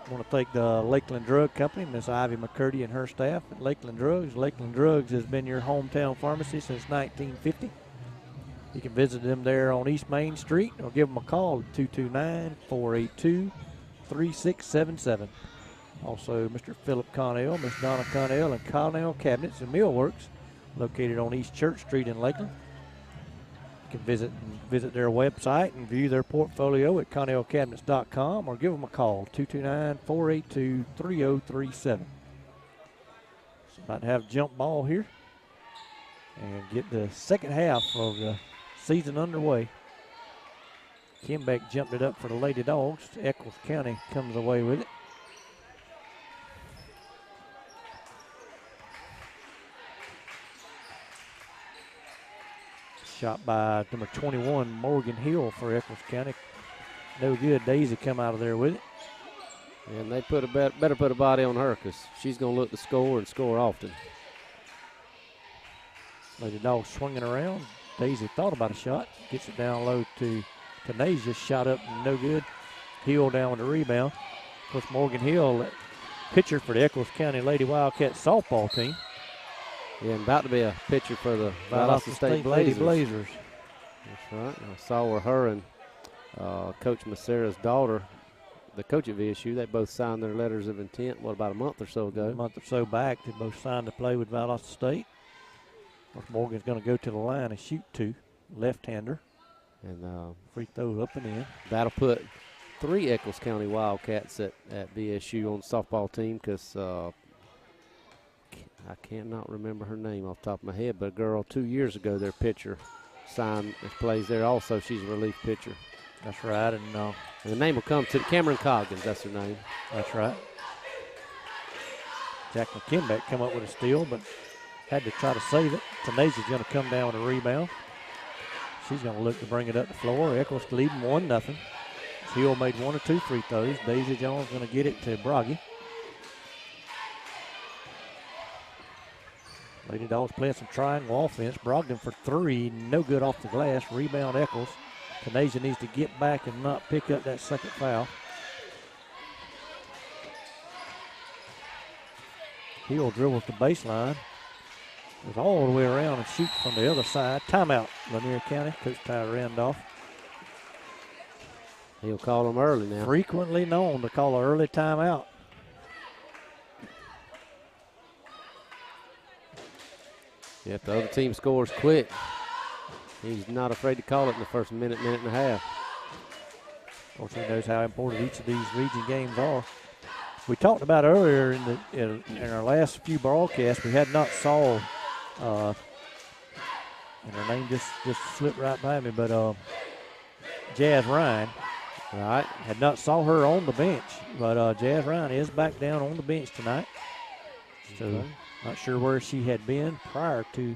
I want to thank the Lakeland Drug Company, Miss Ivy McCurdy and her staff at Lakeland Drugs. Lakeland Drugs has been your hometown pharmacy since 1950. You can visit them there on East Main Street or give them a call at 229-482-3677. Also, Mr. Philip Connell, Miss Donna Connell, and Connell Cabinets and Millworks, located on East Church Street in Lakeland. You can visit their website and view their portfolio at ConnellCabinets.com or give them a call, 229-482-3037. So about to have jump ball here and get the second half of the season underway. Kimbeck jumped it up for the Lady Dogs. Echols County comes away with it. Shot by number 21, Morgan Hill for Echols County. No good. Daisy come out of there with it. And they better put a body on her because she's going to look to score and score often. Lady Dogs swinging around. Daisy thought about a shot. Gets it down low to Nasia. Shot up, no good. Hill down with the rebound. Of course, Morgan Hill, pitcher for the Echols County Lady Wildcats softball team. Yeah, and about to be a pitcher for the Valdosta State Lady Blazers. Blazers. That's right. I saw where her and Coach Macera's daughter, the coach at VSU, they both signed their letters of intent, about a month or so ago? A month or so back, they both signed to play with Valdosta State. Of course, Morgan's going to go to the line and shoot two, left-hander. And free throw up and in. That'll put 3 Echols County Wildcats at VSU on the softball team because I cannot remember her name off the top of my head, but a girl 2 years ago, their pitcher, signed and plays there also. She's a relief pitcher. That's right. And the name will come to Cameron Coggins. That's her name. That's right. Jack McKimbeck come up with a steal, but had to try to save it. Tenasia's going to come down with a rebound. She's going to look to bring it up the floor. Echols leading 1-0. Hill made 1 or 2 free throws. Daisy Jones going to get it to Broggy. Lady Dogs playing some triangle offense. Brogdon for 3, no good off the glass. Rebound Echols. Tenasia needs to get back and not pick up that second foul. Hill dribbles the baseline. Goes all the way around and shoots from the other side. Timeout, Lanier County. Coach Ty Randolph. He'll call them early now. Frequently known to call an early timeout. If the other team scores quick, he's not afraid to call it in the first minute and a half. Of course, he knows how important each of these region games are. We talked about earlier in our last few broadcasts, we had not saw, and her name just slipped right by me, but Jazz Ryan. Right. Had not saw her on the bench, but Jazz Ryan is back down on the bench tonight. So. Okay. Not sure where she had been prior to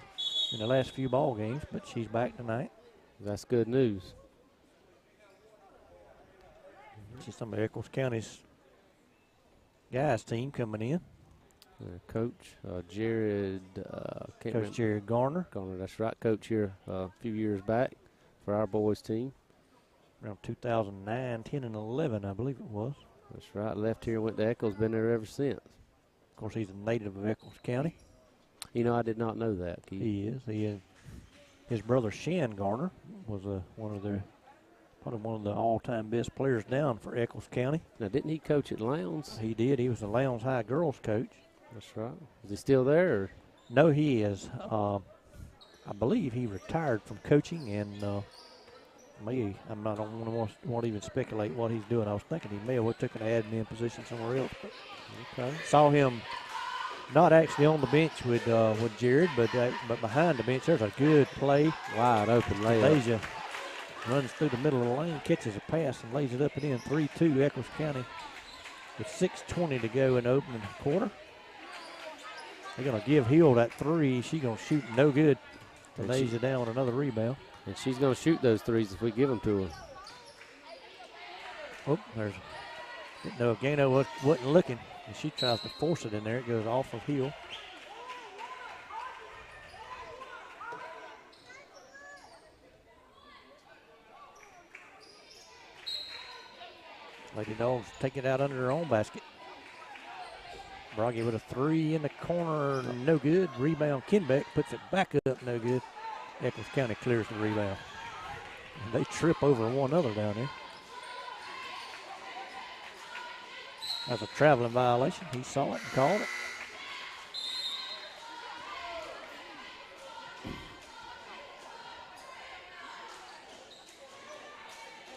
in the last few ball games, but she's back tonight. That's good news. She's some of Echols County's guys team coming in. Coach Jared. Coach Jared Garner. Garner, that's right. Coach here a few years back for our boys team. Around 2009, 10, and 11, I believe it was. That's right. Left here, went to Echols, been there ever since. Of course, he's a native of Echols County. You know, I did not know that, Keith. He is. His brother Shan Garner was probably one of the all-time best players down for Echols County. Now, didn't he coach at Lowndes? He did. He was the Lowndes High girls coach. That's right. Is he still there? Or? No, he is. I believe he retired from coaching, and maybe I don't want to even speculate what he's doing. I was thinking he may have took an admin position somewhere else, but okay. Saw him not actually on the bench with Jared, but behind the bench. There's a good play. Wide open layup. Asia runs through the middle of the lane, catches a pass, and lays it up and in. 3-2 Echols County with 6:20 to go in the opening quarter. They're going to give Hill that 3. She's going to shoot no good. Asia down with another rebound. And she's going to shoot those 3s if we give them to her. Oh, didn't know if Gano wasn't looking. And she tries to force it in there. It goes off of Hill. Lady Dawgs take it out under their own basket. Broggy with a three in the corner, no good. Rebound, Kenbeck puts it back up, no good. Echols County clears the rebound. And they trip over one another down there. That's a traveling violation. He saw it and called it.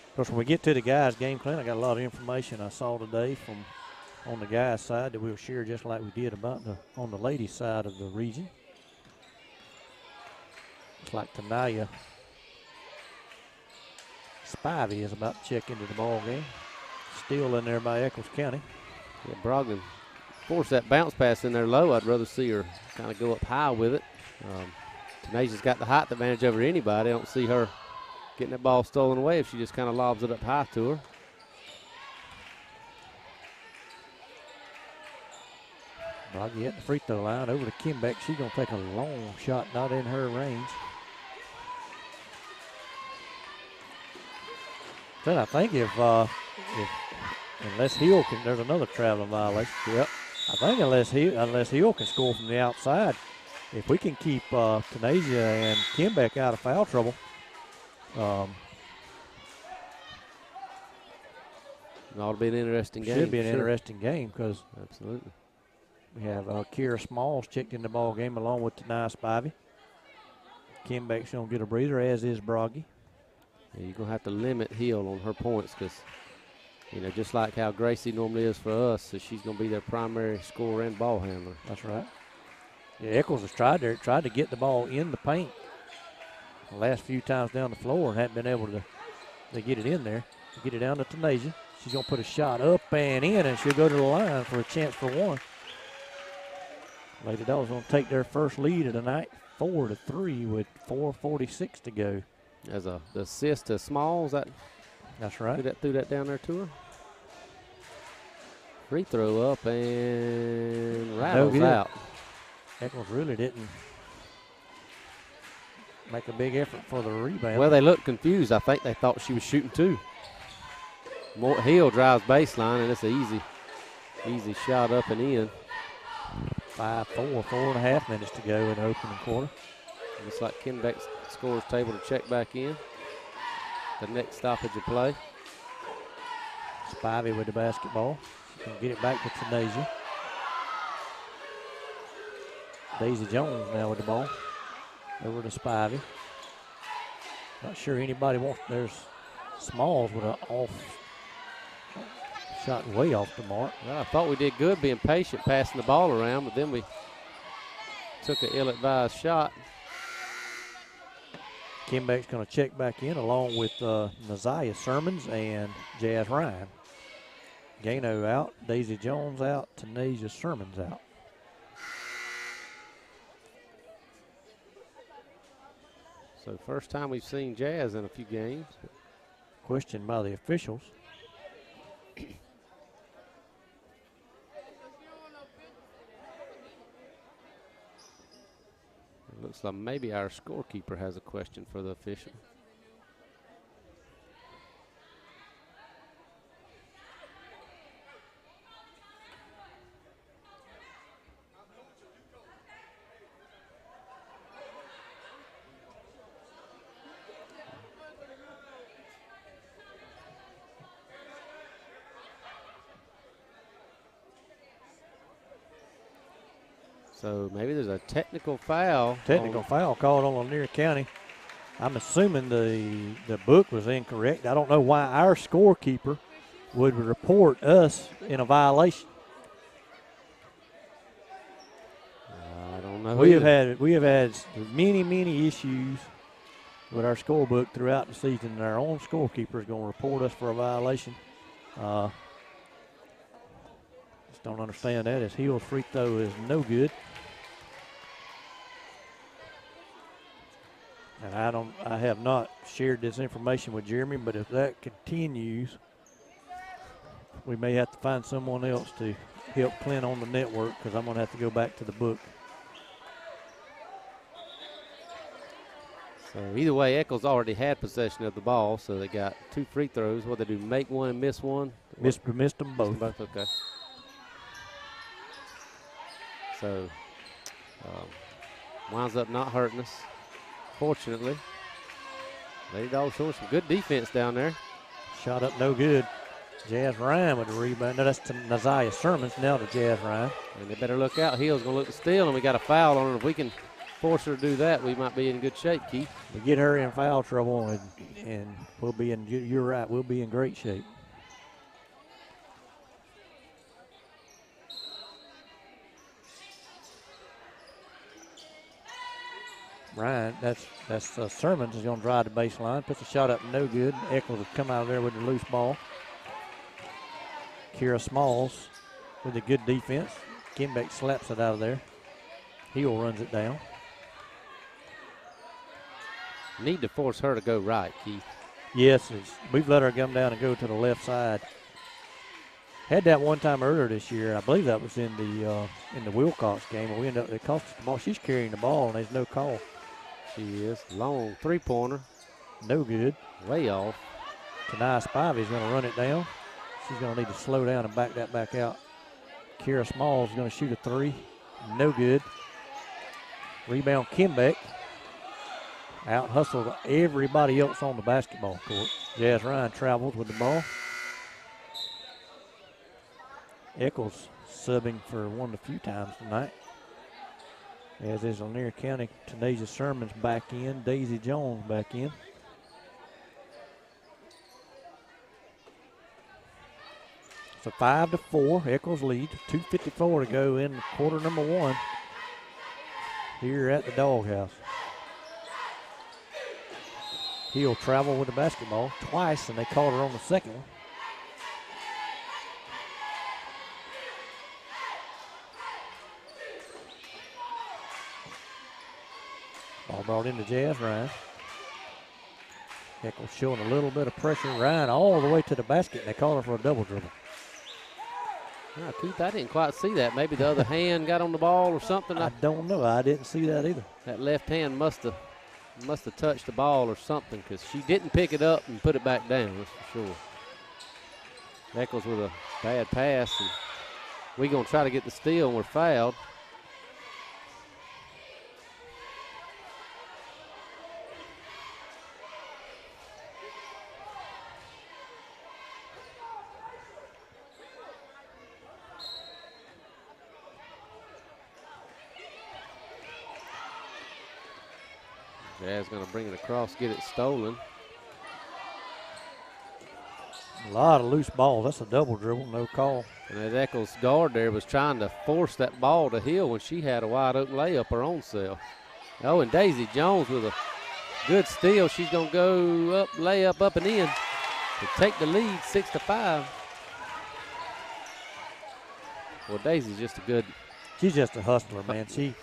Of course, when we get to the guys' game plan, I got a lot of information I saw today from on the guys' side that we'll share just like we did about on the ladies' side of the region. It's like Tanaya Spivey is about to check into the ball game. Still in there by Echols County. Yeah, Brogdon forced that bounce pass in there low. I'd rather see her kind of go up high with it. Tanasia's got the height advantage over anybody. I don't see her getting that ball stolen away if she just kind of lobs it up high to her. Broggy at the free throw line over to Kenbeck. She's going to take a long shot, not in her range. Then I think if unless Hill can, there's another traveling violation. Yep. I think unless Hill can score from the outside, if we can keep Tanasia and Kenbeck out of foul trouble, it ought to be an interesting game. Should be an interesting game because absolutely. We have Kira Smalls checked in the ball game along with Tanaya Spivey. Kenbeck's going to get a breather, as is Broggy. Yeah, you're going to have to limit Hill on her points because, you know, just like how Gracie normally is for us, so she's going to be their primary scorer and ball handler. That's right. Yeah, Echols has tried to get the ball in the paint the last few times down the floor and hadn't been able to get it in there. Get it down to Tanasia. She's going to put a shot up and in, and she'll go to the line for a chance for one. Lady Dawgs going to take their first lead of the night, 4-3 with 4:46 to go. As the assist to Smalls, that's right. Threw that down there to her. Free throw up and rattles out. Echols really didn't make a big effort for the rebound. Well, they looked confused. I think they thought she was shooting two. Hill drives baseline, and it's an easy shot up and in. 5-4, 4.5 minutes to go in the opening quarter. Looks like Kenbeck's scores table to check back in. The next stoppage of play. Spivey with the basketball. She can get it back to Tanasia. Daisy Jones now with the ball. Over to Spivey. Not sure anybody wants. There's Smalls with an off shot way off the mark. Well, I thought we did good being patient, passing the ball around, but then we took an ill-advised shot. Kenbeck's going to check back in along with Naziah Sermons and Jazz Ryan. Gano out, Daisy Jones out, Tanasia Sermons out. So first time we've seen Jazz in a few games. Questioned by the officials. Looks like maybe our scorekeeper has a question for the official. So maybe there's a technical foul. Foul called on Lanier County. I'm assuming the book was incorrect. I don't know why our scorekeeper would report us in a violation. I don't know. We have had many issues with our scorebook throughout the season, and our own scorekeeper is going to report us for a violation. Just don't understand that, as Hill's free throw is no good. And I have not shared this information with Jeremy, but if that continues, we may have to find someone else to help Clint on the network, because I'm going to have to go back to the book. So either way, Echols already had possession of the ball, so they got 2 free throws. What they do, make one and miss one? Missed them both. Okay. So winds up not hurting us, fortunately. Lady Dogs showing some good defense down there. Shot up no good. Jazz Ryan with the rebound. No, that's to Naziah Sermons, now to Jazz Ryan. And they better look out. Hill's going to look to steal, and we got a foul on her. If we can force her to do that, we might be in good shape, Keith. We get her in foul trouble, and we'll be in, you're right, we'll be in great shape. Ryan, that's Sermons is going to drive the baseline, puts a shot up, no good. Echols will come out of there with the loose ball. Kira Smalls with a good defense. Kimbeck slaps it out of there. Hill runs it down. Need to force her to go right, Keith. Yes, we've let her come down and go to the left side. Had that one time earlier this year. I believe that was in the Wilcox game. But we ended up, it cost us the ball. She's carrying the ball, and there's no call. She is. Long three-pointer. No good. Way off. Tanai Spivey's going to run it down. She's going to need to slow down and back that back out. Kira Smalls is going to shoot a 3. No good. Rebound Kimbeck. Out hustled everybody else on the basketball court. Jazz Ryan travels with the ball. Echols subbing for one of the few times tonight. As is Lanier County. Tanasia Sermons back in. Daisy Jones back in. So 5-4. Echols lead. 2:54 to go in quarter number 1 here at the Doghouse. He'll travel with the basketball twice, and they called her on the second one. Ball brought into Jazz Ryan. Echols showing a little bit of pressure. Ryan all the way to the basket, and they call her for a double dribble. Oh, Keith, I didn't quite see that. Maybe the other hand got on the ball or something. I don't know. I didn't see that either. That left hand must have touched the ball or something, because she didn't pick it up and put it back down, that's for sure. Echols with a bad pass, and we're going to try to get the steal, and we're fouled. Jazz going to bring it across, get it stolen. A lot of loose balls. That's a double dribble, no call. And that Echols guard there was trying to force that ball to Hill when she had a wide open layup her own self. Oh, and Daisy Jones with a good steal. She's going to go up, layup up and in to take the lead 6-5. Well, Daisy's just a good. She's just a hustler, man. She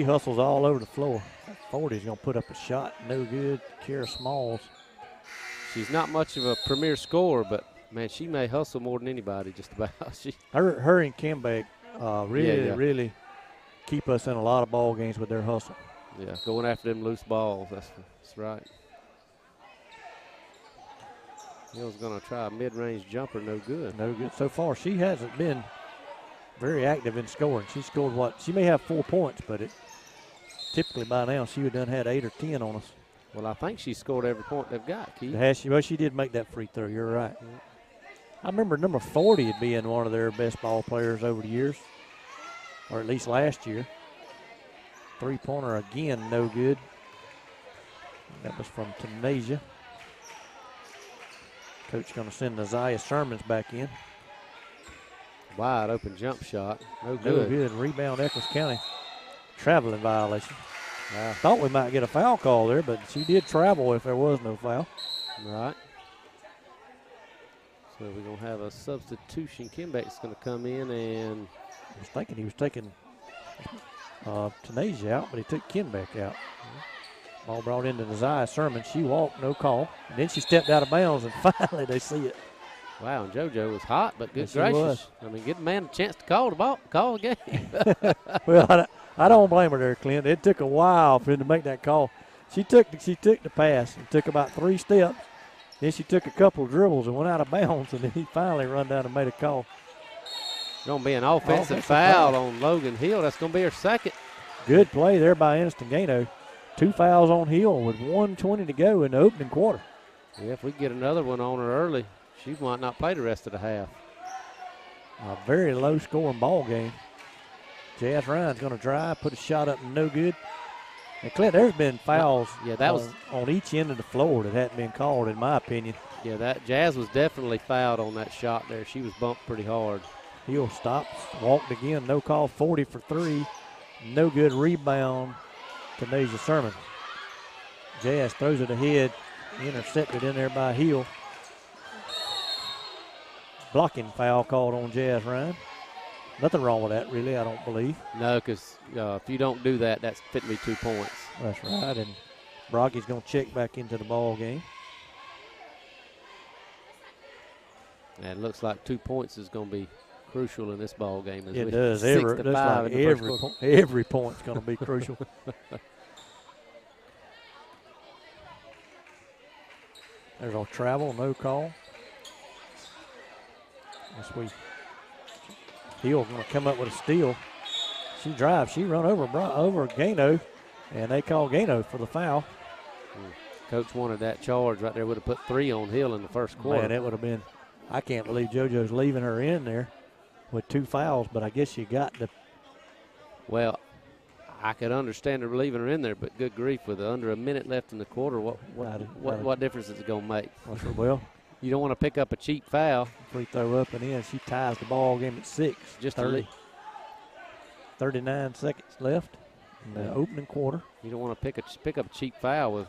hustles all over the floor. 40's going to put up a shot. No good. Kira Smalls. She's not much of a premier scorer, but, man, she may hustle more than anybody just about. Her and Kimbeck really keep us in a lot of ball games with their hustle. Yeah, going after them loose balls. That's right. Hill's going to try a mid-range jumper. No good. No good. So far, she hasn't been very active in scoring. She scored she may have 4 points, but typically by now she would have done had 8 or 10 on us. Well, I think she scored every point they've got, Keith. Well, she did make that free throw. You're right. Yeah. I remember number 40 had been one of their best ball players over the years, or at least last year. Three-pointer again, no good. That was from Tunisia. Coach going to send Naziah Sermons back in. Wide open jump shot. No good. No good. Rebound Echols County. Traveling violation. I thought we might get a foul call there, but she did travel if there was no foul. Right. So we're going to have a substitution. Kimbeck's going to come in, and I was thinking he was taking Tunisia out, but he took Kimbeck out. Ball brought into Naziah Sermon. She walked, no call. And then she stepped out of bounds, and finally they see it. Wow, and JoJo was hot, but good gracious. I mean, give the man a chance to call the game. Well, I don't blame her there, Clint. It took a while for him to make that call. She took the pass and took about 3 steps. Then she took a couple of dribbles and went out of bounds, and then he finally run down and made a call. Going to be an offensive foul on Logan Hill. That's going to be her second. Good play there by Aniston Gano. 2 fouls on Hill with 1:20 to go in the opening quarter. Yeah, if we get another one on her early, she might not play the rest of the half. A very low-scoring ball game. Jazz Ryan's going to drive, put a shot up and no good. And Clint, there's been fouls on each end of the floor that hadn't been called, in my opinion. Yeah, that Jazz was definitely fouled on that shot there. She was bumped pretty hard. Hill stops, walked again, no call, 40 for 3. No good rebound to Nasia Sermon. Jazz throws it ahead, intercepted in there by Hill. Blocking foul called on Jazz Ryan. Nothing wrong with that, really, I don't believe. No, because if you don't do that, that's fitting me 2 points. That's right, and Brocky's going to check back into the ball game. And it looks like 2 points is going to be crucial in this ball game. It does. 6 to 5 in the first quarter. Every point's going to be crucial. There's a travel, no call. Hill going to come up with a steal. She drives. She run over Gano, and they call Gano for the foul. Coach wanted that charge right there. Would have put 3 on Hill in the first quarter. Man, it would have been. I can't believe JoJo's leaving her in there with 2 fouls, but I guess you got to. Well, I could understand her leaving her in there, but good grief, with under a minute left in the quarter, what difference is it going to make? Well, you don't want to pick up a cheap foul. Free throw up and in. She ties the ball game at 6. Just 39 seconds left in the opening quarter. You don't want to pick up a cheap foul with,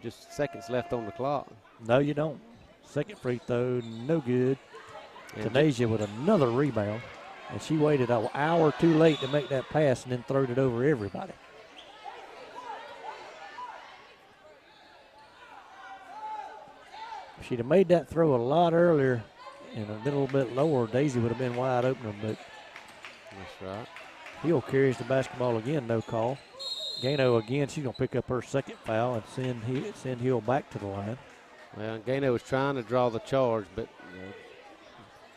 just seconds left on the clock. No, you don't. Second free throw, no good. Tanasia with another rebound. And she waited an hour too late to make that pass and then throwed it over everybody. If she'd have made that throw a lot earlier and a little bit lower, Daisy would have been wide open. But that's right. Hill carries the basketball again, no call. Gano again, she's going to pick up her second foul and send Hill back to the line. Well, Gano was trying to draw the charge, but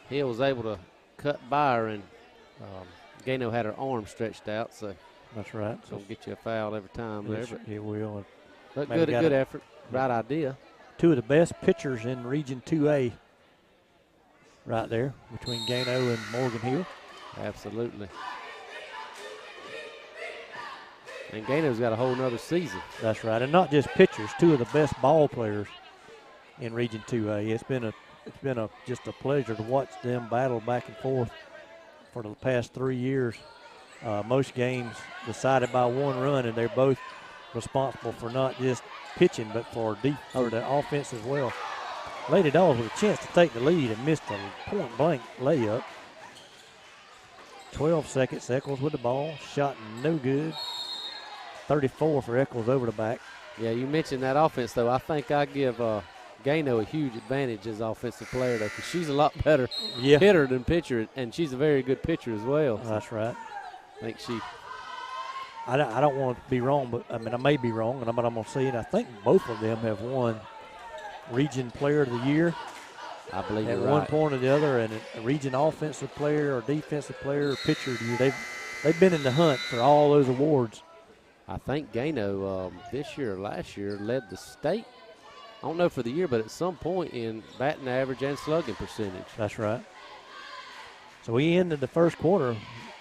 Hill was able to cut by her, and Gano had her arm stretched out. So that's right. So get you a foul every time there. But it will. But good effort. Right idea. 2 of the best pitchers in Region 2A right there between Gano and Morgan Hill. Absolutely. And Gano's got a whole nother season. That's right. And not just pitchers, 2 of the best ball players in Region 2A. It's been just a pleasure to watch them battle back and forth for the past 3 years. Most games decided by 1 run, and they're both responsible for not just pitching, but for the offense as well. Lady Dawgs with a chance to take the lead and missed a point-blank layup. 12 seconds, Echols with the ball, shot no good. 34 for Echols over the back. Yeah, you mentioned that offense, though. I think I give Gano a huge advantage as offensive player, though, because she's a lot better hitter than pitcher, and she's a very good pitcher as well. So that's right. I think she. I don't want to be wrong, but I may be wrong, and I'm going to say it. I think both of them have won Region Player of the Year. I believe at you're one right. point or the other, and a Region Offensive Player or Defensive Player or Pitcher of the Year. They've been in the hunt for all those awards. I think Gano this year or last year led the state. I don't know for the year, but at some point in batting average and slugging percentage. That's right. So we ended the first quarter.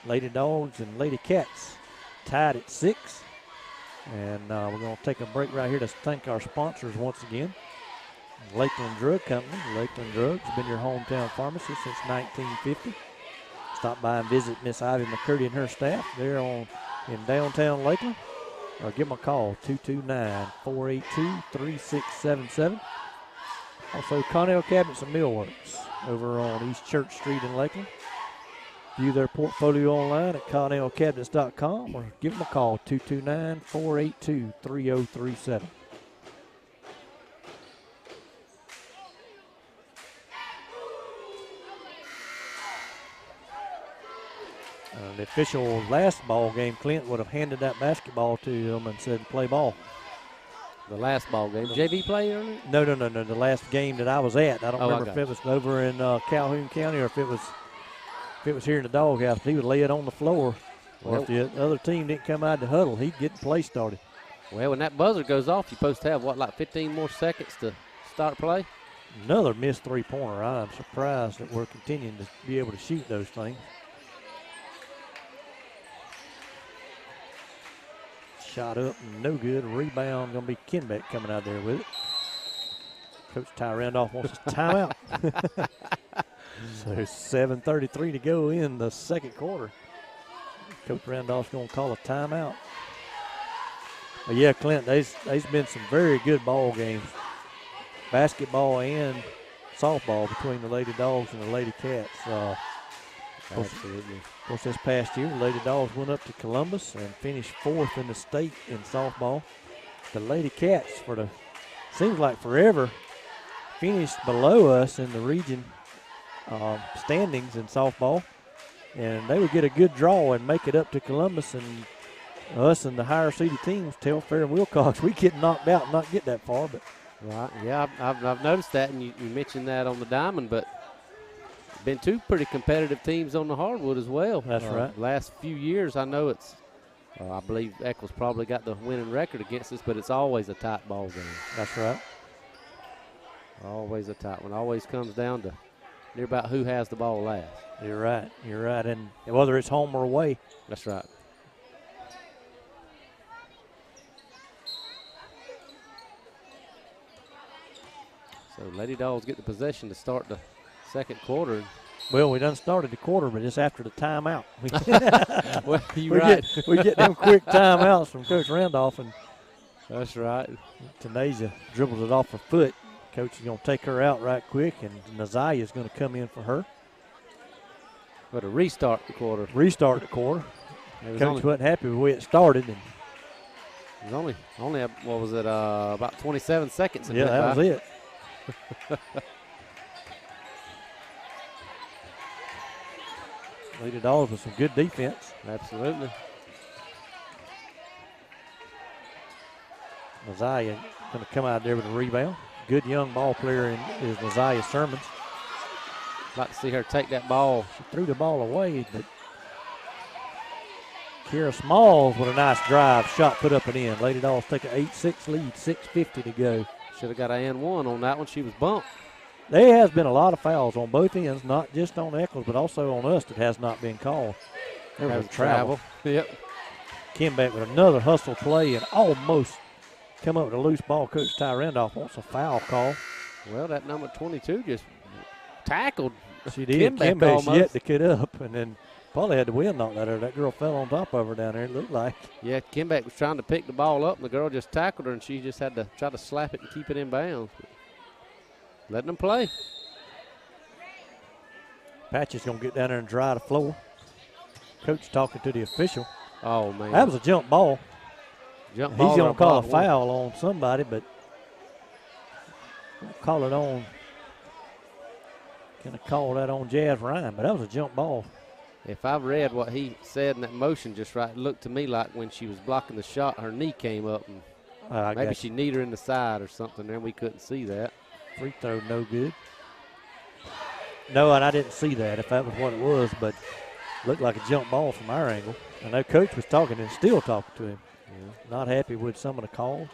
Lady Dawgs and Lady Cats tied at 6. And we're going to take a break right here to thank our sponsors once again. Lakeland Drug Company. Lakeland Drugs has been your hometown pharmacy since 1950. Stop by and visit Miss Ivy McCurdy and her staff. They're in downtown Lakeland. Or give them a call, 229-482-3677. Also, Connell Cabinets and Millworks over on East Church Street in Lakeland. View their portfolio online at ConnellCabinets.com or give them a call, 229-482-3037. The official last ball game, Clint would have handed that basketball to him and said, play ball. The last ball game. JV play earlier? No. The last game that I was at. I don't remember if it was over in Calhoun County or if it was here in the doghouse. He would lay it on the floor. Or if the other team didn't come out to huddle, he'd get the play started. Well, when that buzzer goes off, you're supposed to have, like 15 more seconds to start play? Another missed three-pointer. I'm surprised that we're continuing to be able to shoot those things. Shot up, no good. Rebound going to be Kenbeck coming out there with it. Coach Ty Randolph wants a timeout. So 7:33 to go in the second quarter. Coach Randolph's going to call a timeout. But yeah, Clint, there's been some very good ball games, basketball and softball between the Lady Dogs and the Lady Cats. Absolutely. Of course, this past year, the Lady Dogs went up to Columbus and finished 4th in the state in softball. The Lady Cats, seems like forever, finished below us in the region standings in softball. And they would get a good draw and make it up to Columbus, and us and the higher seeded teams, Telfair and Wilcox, we get knocked out and not get that far. But right, yeah, I've noticed that, and you mentioned that on the diamond, but been two pretty competitive teams on the hardwood as well. That's right. Last few years, I know it's, I believe Echols probably got the winning record against us, but it's always a tight ball game. That's right. Always a tight one. Always comes down to near about who has the ball last. You're right. And whether it's home or away. That's right. So Lady Dogs get the possession to start the second quarter. Well, we done started the quarter, but just after the timeout. Well, you're right. We get them quick timeouts from Coach Randolph, and that's right. Tanasia dribbles it off her foot. Coach is going to take her out right quick, and Naziah is going to come in for her. But to restart the quarter. Coach wasn't happy with the way it started. And it was only what was it, about 27 seconds. Yeah, that was it. Lady Dogs with some good defense. Absolutely. Naziah going to come out there with a rebound. Good young ball player is Naziah Sermons. Like to see her take that ball. She threw the ball away, but Kira Smalls with a nice drive, shot put up and in. Lady Dogs take an 8-6 lead, 6:50 to go. Should have got an and one on that one. She was bumped. There has been a lot of fouls on both ends, not just on Echols, but also on us that has not been called. There was travel. Yep. Kenbeck with another hustle play and almost come up with a loose ball. Coach Ty Randolph wants a foul call. Well, that number 22 just tackled. She did. Kenbeck's yet to get up, and then probably had the wind knocked out of her. That girl fell on top of her down there, it looked like. Yeah, Kenbeck was trying to pick the ball up, and the girl just tackled her, and she just had to try to slap it and keep it in bounds. Letting them play. Patch is going to get down there and dry the floor. Coach talking to the official. Oh, man. That was a jump ball. He's going to call a foul on somebody, but call it on. Going to call that on Jazz Ryan, but that was a jump ball. If I've read what he said in that motion just right, it looked to me like when she was blocking the shot, her knee came up, and maybe she kneed her in the side or something, and we couldn't see that. Free throw no good. No, and I didn't see that if that was what it was, but looked like a jump ball from our angle. I know Coach was talking and still talking to him. Yeah. Not happy with some of the calls.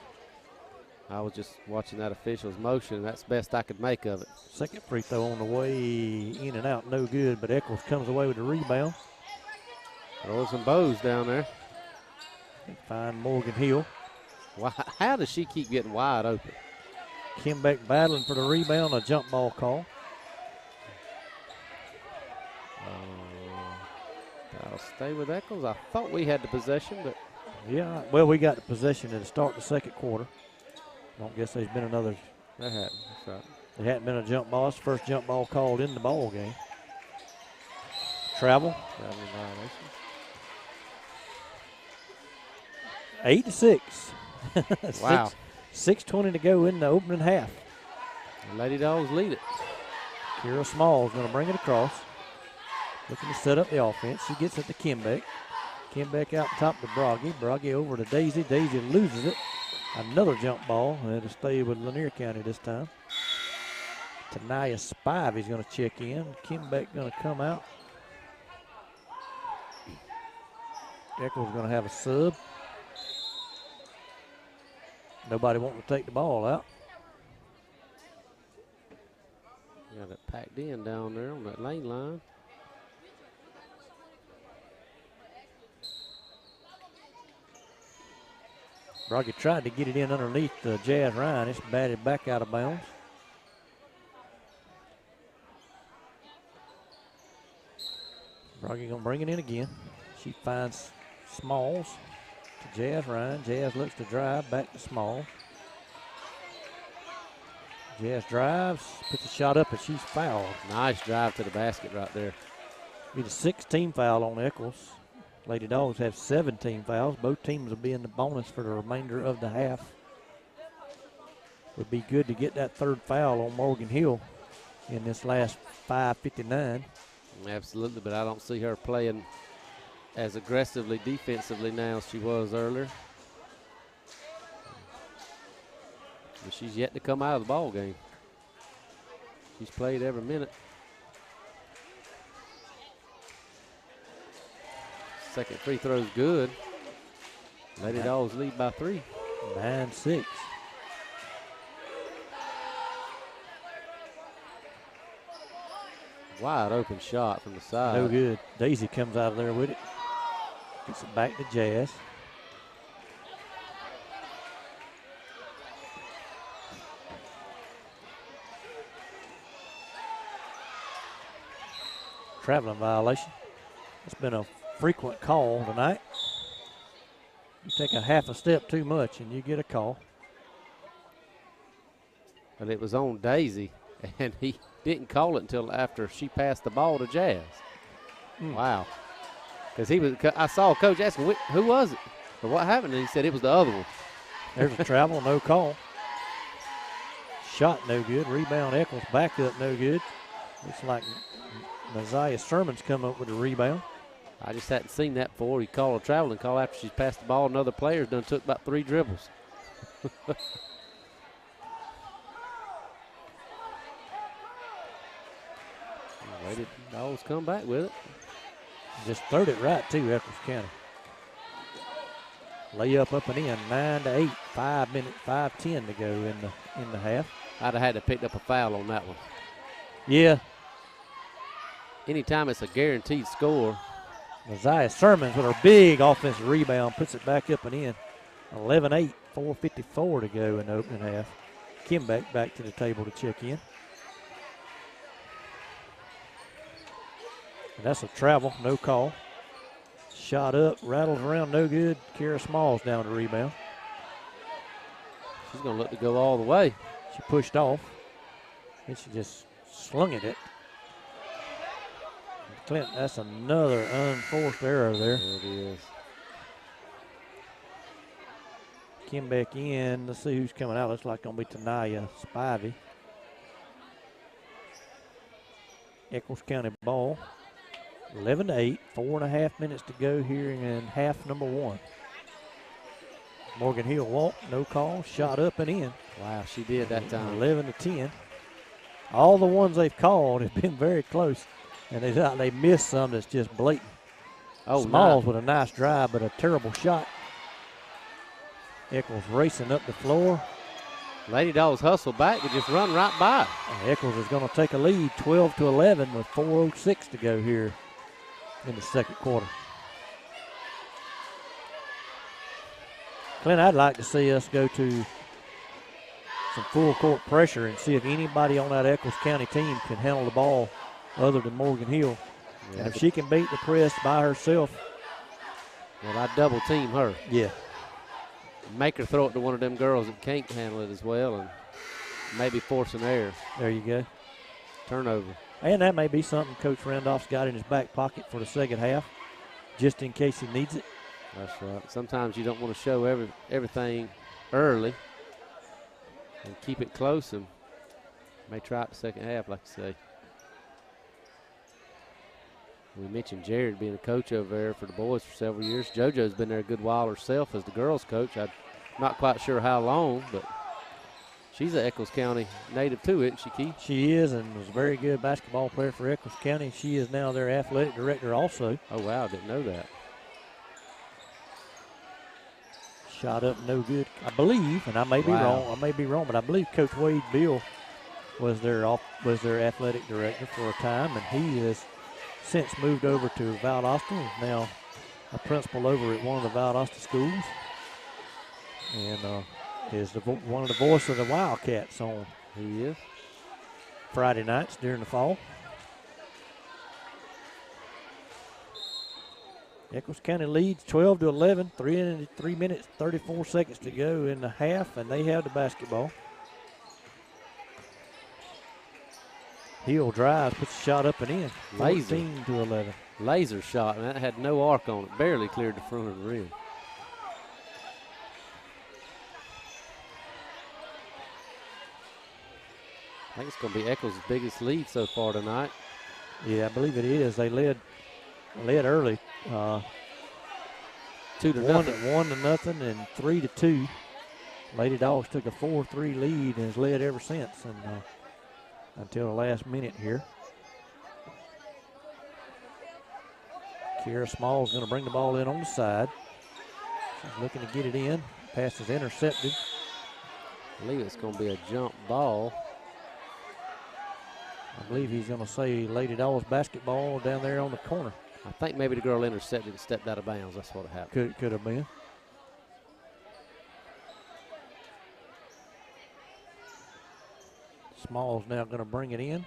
I was just watching that official's motion, and that's the best I could make of it. Second free throw on the way in and out, no good, but Echols comes away with the rebound. Throw some bows down there. Find Morgan Hill. How does she keep getting wide open? Kenbeck battling for the rebound, a jump ball call. I'll stay with Echols. I thought we had the possession, but. Yeah, well, we got the possession at the start of the second quarter. I don't guess there's been another. There hadn't. That's right. There hadn't been a jump ball. It's the first jump ball called in the ball game. Travel. Travel violation. 8-6. Wow. 6:20 to go in the opening half. The Lady Dogs lead it. Kira Small is going to bring it across. Looking to set up the offense. She gets it to Kenbeck. Kenbeck out top to Broggy. Broggy over to Daisy. Daisy loses it. Another jump ball, and it'll stay with Lanier County this time. Tanaya Spivey's going to check in. Kimbeck going to come out. Echols going to have a sub. Nobody wanting to take the ball out. Got it packed in down there on that lane line. Rocky tried to get it in underneath the Jazz Ryan. It's batted back out of bounds. Rocky gonna bring it in again. She finds Smalls to Jazz Ryan. Jazz looks to drive back to Smalls. Jazz drives, puts a shot up, and she's fouled. Nice drive to the basket right there. Be the 6th team foul on Echols. Lady Dogs have 17 fouls. Both teams will be in the bonus for the remainder of the half. Would be good to get that 3rd foul on Morgan Hill in this last 5:59. Absolutely, but I don't see her playing as aggressively defensively now as she was earlier. But she's yet to come out of the ball game. She's played every minute. Second free throw's good. Lady Dogs lead by 3. 9-6. Wide open shot from the side. No good. Daisy comes out of there with it. Gets it back to Jazz. Traveling violation. It's been a frequent call tonight. You take a half a step too much and you get a call. But it was on Daisy, and he didn't call it until after she passed the ball to Jazz. Wow. Because I saw Coach asking, who was it? Or what happened? And he said it was the other one. There's a travel, no call. Shot no good. Rebound Echols, back up no good. Looks like Messiah Sermon's come up with a rebound. I just hadn't seen that before. He called a traveling call after she's passed the ball. Another player's done took about 3 dribbles. Waited, Dawgs come back with it. Just throwed it right to Echols County. Layup up and in, 9-8, 5:10 to go in the half. I'd have had to pick up a foul on that one. Yeah. Anytime it's a guaranteed score. Messiah Sermons with her big offensive rebound puts it back up and in. 11-8, 4:54 to go in the opening half. Kimbeck back to the table to check in. And that's a travel, no call. Shot up, rattles around, no good. Kara Smalls down to rebound. She's going to look to go all the way. She pushed off, and she just slung it. Clint, that's another unforced error there. There it is. Kimbeck in. Let's see who's coming out. Looks like going to be Tanaya Spivey. Echols County ball. 11-8, 4.5 minutes to go here in half number 1. Morgan Hill walk, no call, shot up and in. Wow, she did that time. 11-10. All the ones they've called have been very close, and they missed some that's just blatant. Oh, Smalls with a nice drive, but a terrible shot. Echols racing up the floor. Lady Dogs hustle back, but just run right by. And Echols is going to take a lead, 12-11, with 4:06 to go here in the second quarter. Clint, I'd like to see us go to some full court pressure and see if anybody on that Echols County team can handle the ball other than Morgan Hill. Yeah, and if she can beat the press by herself. Well, I double team her. Yeah. Make her throw it to one of them girls that can't handle it as well and maybe force an error. There you go. Turnover. And that may be something Coach Randolph's got in his back pocket for the second half, just in case he needs it. That's right. Sometimes you don't want to show everything early and keep it close, and may try it the second half, like you say. We mentioned Jared being a coach over there for the boys for several years. JoJo's been there a good while herself as the girls' coach. I'd Not quite sure how long, but she's an Echols County native too, isn't she, Keith? She is, and was a very good basketball player for Echols County. She is now their athletic director also. Oh, wow, didn't know that. Shot up no good, I believe, and I may be wrong, but I believe Coach Wade Bill was their athletic director for a time, and he has since moved over to Valdosta, is now a principal over at one of the Valdosta schools, and is one of the voice of the Wildcats on He is. Friday nights during the fall. Echols County leads 12-11, 3 minutes, 34 seconds to go in the half, and they have the basketball. Hill drives, puts a shot up and in, 14-11. Laser shot, and that had no arc on it, barely cleared the front of the rim. I think it's going to be Echols' biggest lead so far tonight. Yeah, I believe it is. They led early, 2-0, 1-0 and 3-2. Lady Dawgs took a 4-3 lead and has led ever since, and until the last minute here. Kira Small is going to bring the ball in on the side. She's looking to get it in. Pass is intercepted. I believe it's going to be a jump ball. I believe he's going to say Lady Dawgs basketball down there on the corner. I think maybe the girl intercepted and stepped out of bounds. That's what happened. Could have been. Small's now going to bring it in.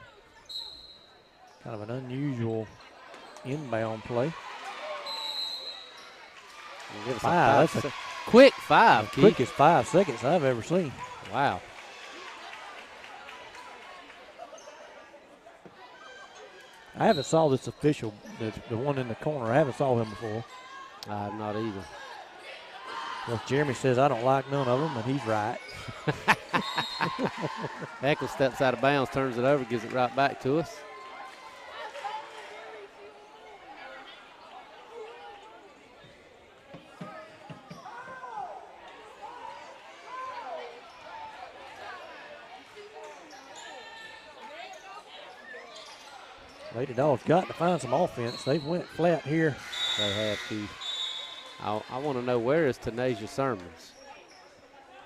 Kind of an unusual inbound play. That's a quick 5. Quickest 5 seconds I've ever seen. Wow. I haven't saw this official, the one in the corner. I haven't saw him before. I have not either. Well, Jeremy says I don't like none of them, and he's right. Echols steps out of bounds, turns it over, gives it right back to us. Lady Dawgs got to find some offense. They've went flat here. They have to. I want to know, where is Tanasia Sermons?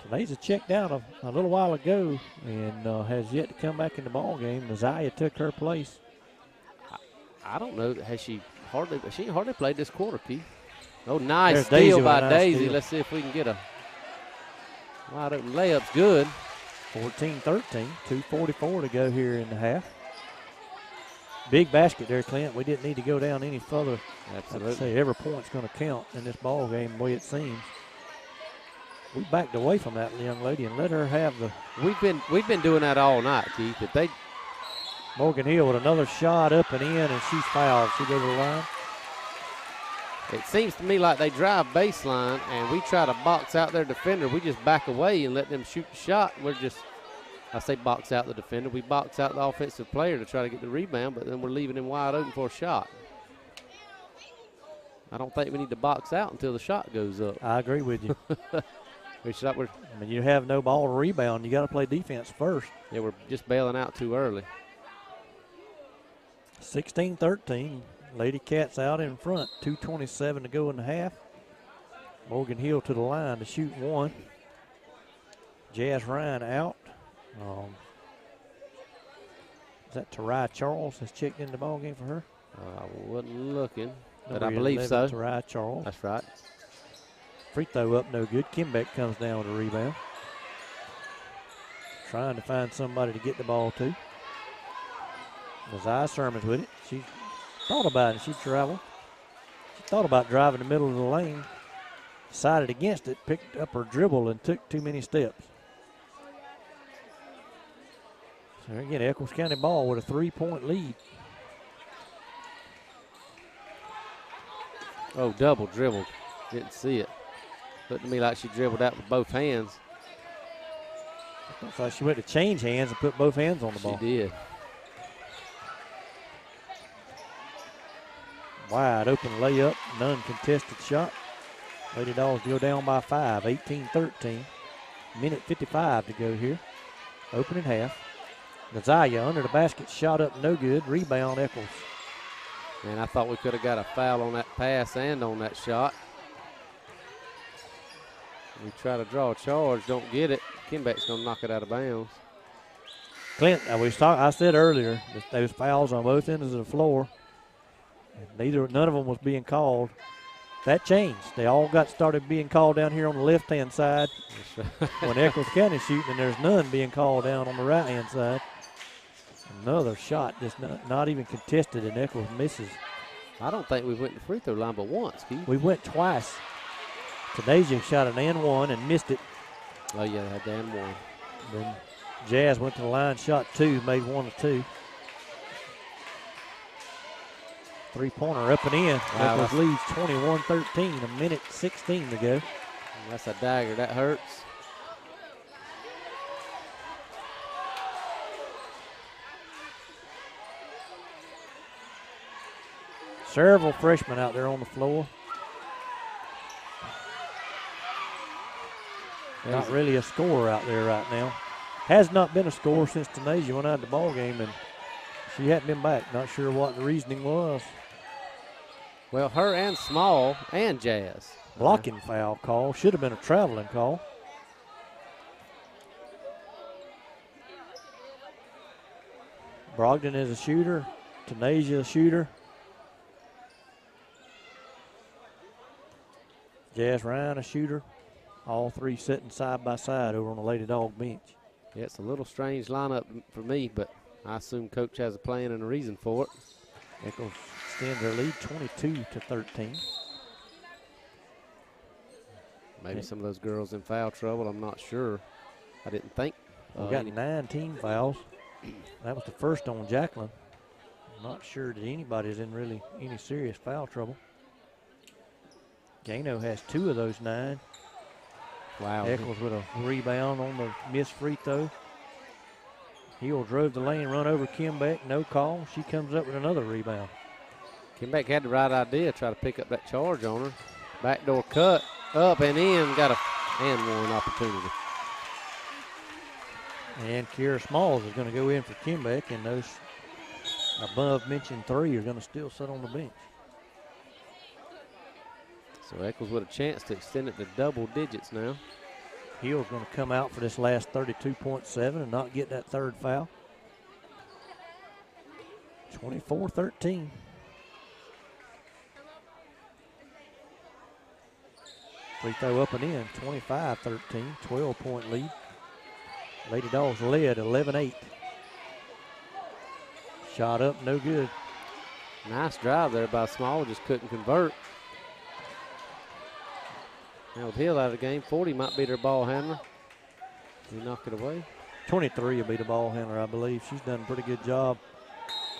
Tanasia checked out a little while ago and has yet to come back in the ball game. Messiah took her place. I don't know. She ain't hardly played this quarter, Keith. Oh, nice There's steal Daisy by nice Daisy. steal. Let's see if we can get a wide open layup's good. 14-13, 2:44 to go here in the half. Big basket there, Clint. We didn't need to go down any further. Absolutely. I'd say every point's going to count in this ball game, the way it seems. We backed away from that young lady and let her have the. We've been doing that all night, Keith. If Morgan Hill with another shot up and in, and she's fouled. She goes to the line. It seems to me like they drive baseline and we try to box out their defender. We just back away and let them shoot the shot. I say box out the defender. We box out the offensive player to try to get the rebound, but then we're leaving him wide open for a shot. I don't think we need to box out until the shot goes up. I agree with you. I mean, you have no ball to rebound. You got to play defense first. Yeah, we're just bailing out too early. 16-13. Lady Cats out in front. 2:27 to go in the half. Morgan Hill to the line to shoot one. Jazz Ryan out. Is that Tarai Charles has checked in the ball game for her? I wasn't looking, but Number I believe 11, so. Tarai Charles. That's right. Free throw up, no good. Kimbeck comes down with a rebound. Trying to find somebody to get the ball to. Messiah Sermons with it. She thought about it. She traveled. She thought about driving the middle of the lane. Decided against it, picked up her dribble and took too many steps. So again, Echols County ball with a 3-point lead. Oh, double dribble. Didn't see it. Looked to me like she dribbled out with both hands. Looks like she went to change hands and put both hands on the ball. She did. Wide open layup, none contested shot. Lady Dawgs go down by 5, 18-13. Minute 55 to go here. Opening half. Nazaya under the basket, shot up, no good. Rebound, Echols. And I thought we could have got a foul on that pass and on that shot. We try to draw a charge, don't get it. Kimbeck's going to knock it out of bounds. Clint, I said earlier that those fouls on both ends of the floor. None of them was being called. That changed. They all started being called down here on the left-hand side when Echols County shooting, and there's none being called down on the right-hand side. Another shot just not even contested, and Echols misses. I don't think we went to the free throw line but once, Keith. We went twice. Tanasia shot an and one and missed it. Oh, yeah, they had the and one. Then Jazz went to the line, shot 2, made 1 of 2. Three-pointer up and in. Wow, Echols leads 21-13, a minute 16 to go. That's a dagger. That hurts. Several freshmen out there on the floor. Not really a scorer out there right now. Has not been a scorer since Tanasia went out of the ball game, and she hadn't been back. Not sure what the reasoning was. Well, her and Small and Jazz. Blocking foul call. Should have been a traveling call. Brogdon is a shooter. Tanasia a shooter. Jazz Ryan a shooter. All three sitting side by side over on the Lady Dog bench. Yeah, it's a little strange lineup for me, but I assume Coach has a plan and a reason for it. Echols extend their lead 22-13. Maybe some of those girls in foul trouble. I'm not sure. I didn't think. We got 9 team fouls. That was the first on Jacqueline. I'm not sure that anybody's in really any serious foul trouble. Gano has 2 of those 9. Wow. Echols with a rebound on the missed free throw. Hill drove the lane, run over Kimbeck, no call. She comes up with another rebound. Kimbeck had the right idea, try to pick up that charge on her. Backdoor cut, up and in, got a and one opportunity. And Kiera Smalls is going to go in for Kimbeck, and those above-mentioned 3 are going to still sit on the bench. So Echols with a chance to extend it to double digits now. Hill's going to come out for this last 32.7 and not get that third foul. 24-13. Free throw up and in, 25-13, 12-point lead. Lady Dogs led 11-8. Shot up, no good. Nice drive there by Small, just couldn't convert. Now with Hill out of the game, 40 might be their ball handler. He knock it away. 23 will be the ball handler, I believe. She's done a pretty good job.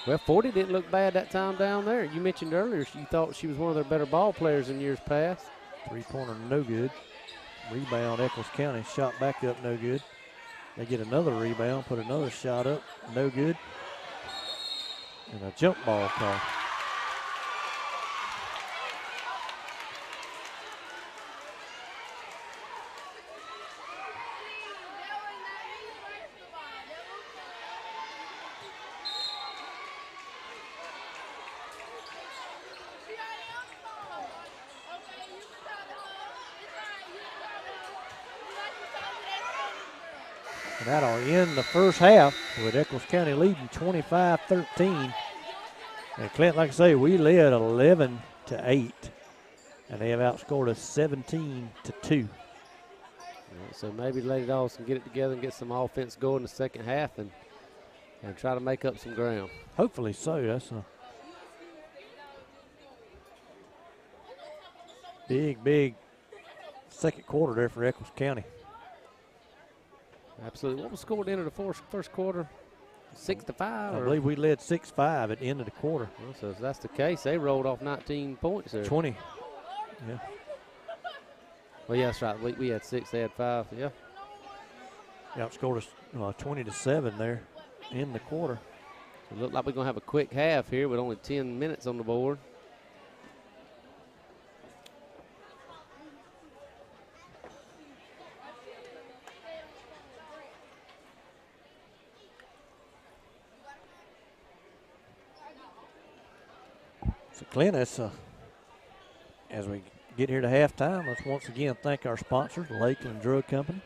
Well, 40 didn't look bad that time down there. You mentioned earlier you thought she was one of their better ball players in years past. Three-pointer, no good. Rebound, Echols County. Shot back up, no good. They get another rebound, put another shot up, no good. And a jump ball call. And that'll end the first half with Echols County leading 25-13. And Clint, like I say, we led 11-8, and they have outscored us 17-2. So maybe Lady Dogs can get it together and get some offense going in the second half and try to make up some ground. Hopefully so. That's a big second quarter there for Echols County. Absolutely. What was scored into the first quarter? 6-5? I believe we led 6-5 at the end of the quarter. Well, so if that's the case, they rolled off 19 points there. 20. Yeah. Well, yeah, that's right. We had 6, they had 5. Yeah. Outscored us 20-7 there in the quarter. So it looked like we're going to have a quick half here with only 10 minutes on the board. So, Clint, as we get here to halftime, let's once again thank our sponsor, the Lakeland Drug Company.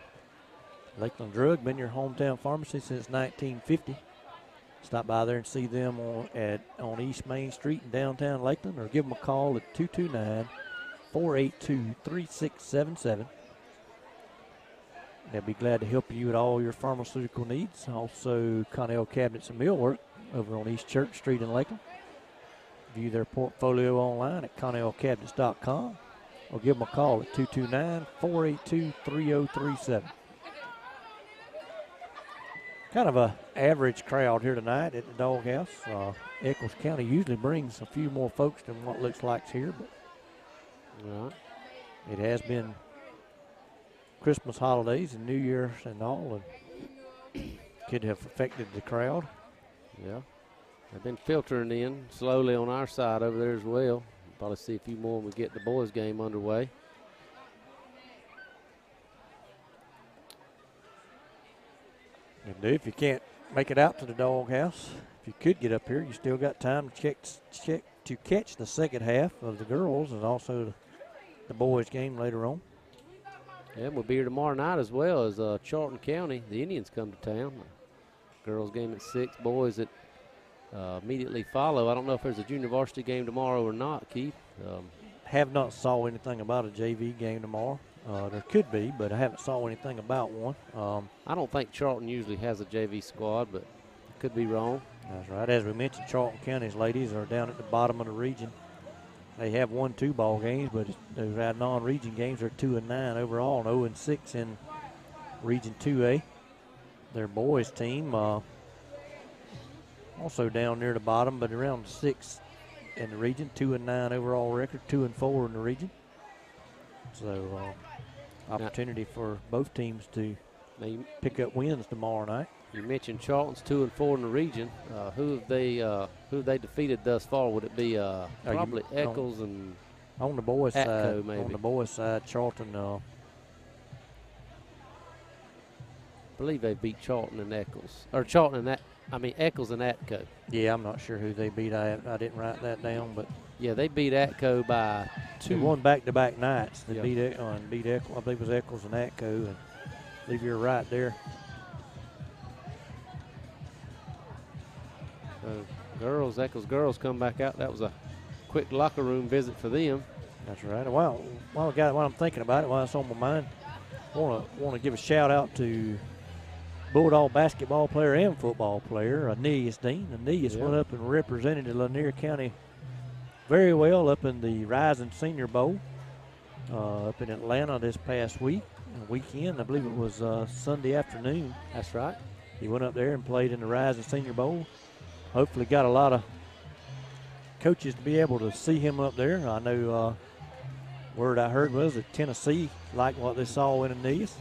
Lakeland Drug, been your hometown pharmacy since 1950. Stop by there and see them on East Main Street in downtown Lakeland, or give them a call at 229-482-3677. They'll be glad to help you with all your pharmaceutical needs. Also, Connell Cabinets and Millworks over on East Church Street in Lakeland. View their portfolio online at connellcabinets.com, or give them a call at 229-482-3037. Kind of a average crowd here tonight at the Doghouse. Echols County usually brings a few more folks than what looks like here, but it has been Christmas holidays and New Year's and all, and could have affected the crowd. Yeah, they've been filtering in slowly on our side over there as well. Probably see a few more when we get the boys' game underway. And if you can't make it out to the Doghouse, if you could get up here, you still got time to catch the second half of the girls and also the boys' game later on. Yeah, we'll be here tomorrow night as well as Charlton County. The Indians come to town. Girls' game at 6, boys at immediately follow. I don't know if there's a junior varsity game tomorrow or not, Keith. Have not saw anything about a JV game tomorrow. There could be, but I haven't saw anything about one. I don't think Charlton usually has a JV squad, but could be wrong. That's right. As we mentioned, Charlton County's ladies are down at the bottom of the region. They have won 2 ball games, but those non-region games are 2-9 overall and 0-6 in Region 2A. Their boys team also down near the bottom, but around 6 in the region, 2-9 overall record, 2-4 in the region. So opportunity for both teams to pick up wins tomorrow night. You mentioned Charlton's 2-4 in the region. Who have they defeated thus far? Would it be probably Echols and on the boys' side? Maybe. On the boys' side, Charlton. I believe they beat Charlton and Echols, or Charlton and Echols and Atco. Yeah, I'm not sure who they beat. I didn't write that down, but yeah, they beat Atco by 2. They won back-to-back nights. They beat Echols. I believe it was Echols and Atco. And I believe you're right there. Echols girls come back out. That was a quick locker room visit for them. That's right. While I'm thinking about it, while it's on my mind, I want to give a shout out to Bulldog basketball player and football player, Aeneas Dean. Aeneas went up and represented the Lanier County very well up in the Rising Senior Bowl up in Atlanta this past weekend. I believe it was Sunday afternoon. That's right. He went up there and played in the Rising Senior Bowl. Hopefully got a lot of coaches to be able to see him up there. I know word I heard was that Tennessee liked what they saw in Aeneas.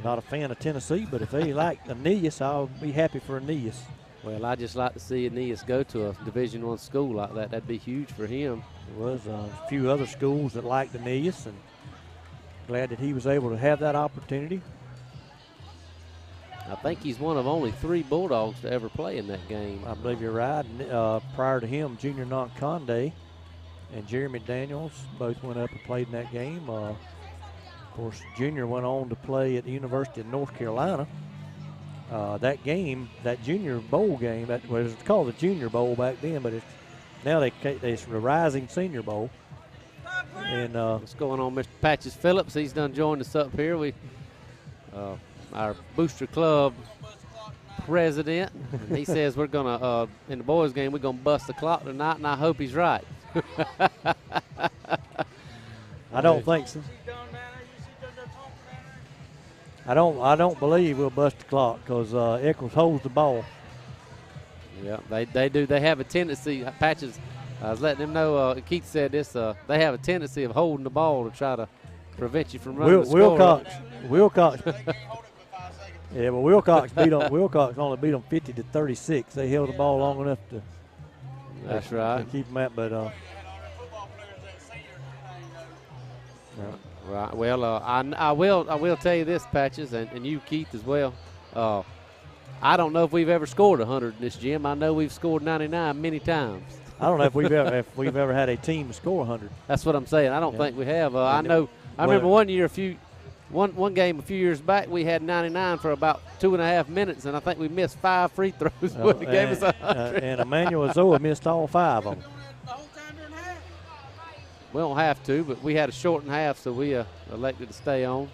Not a fan of Tennessee, but if they like Aeneas, I'll be happy for Aeneas. Well, I just like to see Aeneas go to a Division I school like that. That'd be huge for him. There was a few other schools that liked Aeneas, and glad that he was able to have that opportunity. I think he's one of only 3 Bulldogs to ever play in that game. I believe you're right. Prior to him, Junior Nonconde and Jeremy Daniels both went up and played in that game. Of course, Junior went on to play at the University of North Carolina. That game, that Junior Bowl game, that was called the Junior Bowl back then, but now it's the Rising Senior Bowl. And what's going on, Mr. Patches Phillips? He's done joined us up here. Our Booster Club president. And he says we're going to, in the boys' game, we're going to bust the clock tonight, and I hope he's right. I don't think so. I don't believe we'll bust the clock because Echols holds the ball. Yeah, they do. They have a tendency, Patches, I was letting them know, Keith said this, they have a tendency of holding the ball to try to prevent you from running the score. Wilcox. Yeah, but Wilcox only beat them 50-36. They held the ball long enough to. That's right. To keep them at, but. Right. Well, I will tell you this, Patches, and you, Keith, as well. I don't know if we've ever scored 100 in this gym. I know we've scored 99 many times. I don't know if we've ever had a team score 100. That's what I'm saying. I don't think we have. I know. I well, remember one game a few years back, we had 99 for about 2.5 minutes, and I think we missed 5 free throws when it gave us 100. And Emmanuel Zoa missed all 5 of them. We don't have to, but we had a shortened half, so we elected to stay on.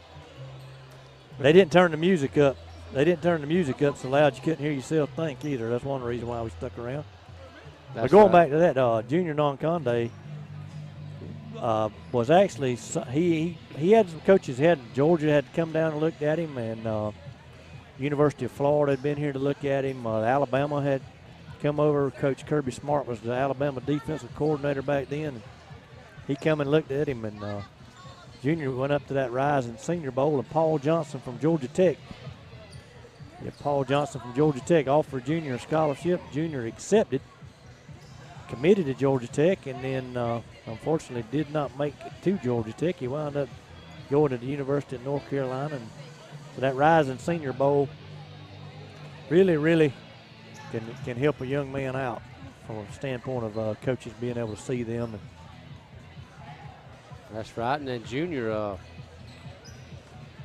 They didn't turn the music up. They didn't turn the music up so loud you couldn't hear yourself think either. That's one reason why we stuck around. But going back to that, junior non-con day was actually he had some coaches. Georgia had come down and looked at him, and University of Florida had been here to look at him. Alabama had come over. Coach Kirby Smart was the Alabama defensive coordinator back then. He come and looked at him, and Junior went up to that Rising Senior Bowl, and Paul Johnson from Georgia Tech. Yeah, Paul Johnson from Georgia Tech offered Junior a scholarship. Junior accepted, committed to Georgia Tech, and then unfortunately did not make it to Georgia Tech. He wound up going to the University of North Carolina. And so that Rising Senior Bowl really can help a young man out from a standpoint of coaches being able to see them. And that's right. And then Junior,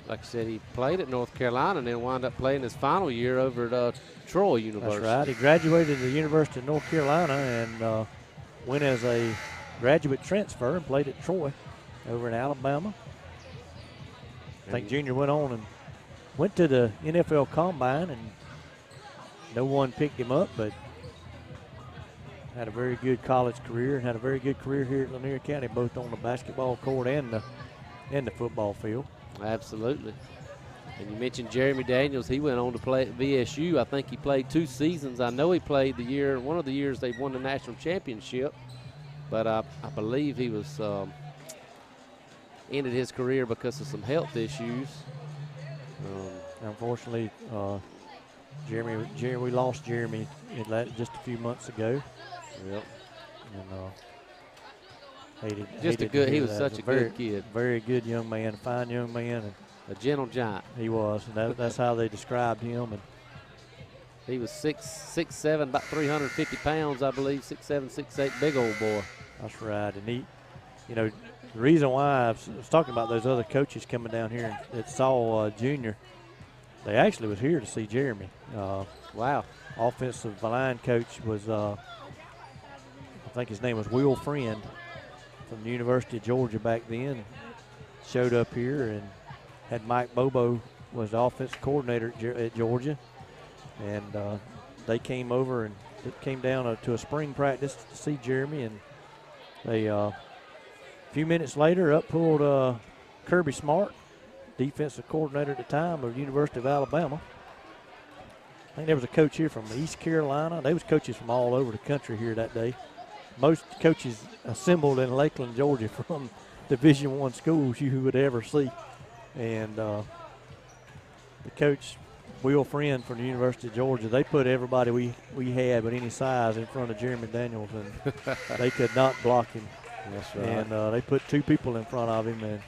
like I said, he played at North Carolina and then wound up playing his final year over at Troy University. That's right. He graduated at the University of North Carolina and went as a graduate transfer and played at Troy over in Alabama. I think Junior went on and went to the NFL Combine, and no one picked him up, but had a very good college career and had a very good career here at Lanier County, both on the basketball court and the football field. Absolutely. And you mentioned Jeremy Daniels. He went on to play at VSU. I think he played 2 seasons. I know he played one of the years they won the national championship, but I believe he was ended his career because of some health issues. Unfortunately, we lost Jeremy just a few months ago. Yep. And he was such a good kid. Very good young man, fine young man. And a gentle giant. He was, and that's how they described him. And he was 6'7", about 350 pounds, I believe, 6'7", 6'8", big old boy. That's right. And he, the reason why I was talking about those other coaches coming down here that saw Junior, they actually was here to see Jeremy. Wow. Offensive line coach was, I think his name was Will Friend from the University of Georgia back then. Showed up here and had Mike Bobo was the offensive coordinator at Georgia. And they came over and came down to a spring practice to see Jeremy. And they, a few minutes later, up pulled Kirby Smart, defensive coordinator at the time of the University of Alabama. I think there was a coach here from East Carolina. There was coaches from all over the country here that day. Most coaches assembled in Lakeland, Georgia from Division I schools you would ever see. And the coach, Will Friend from the University of Georgia, they put everybody we had but any size in front of Jeremy Daniels, and they could not block him. That's right. And they put 2 people in front of him. And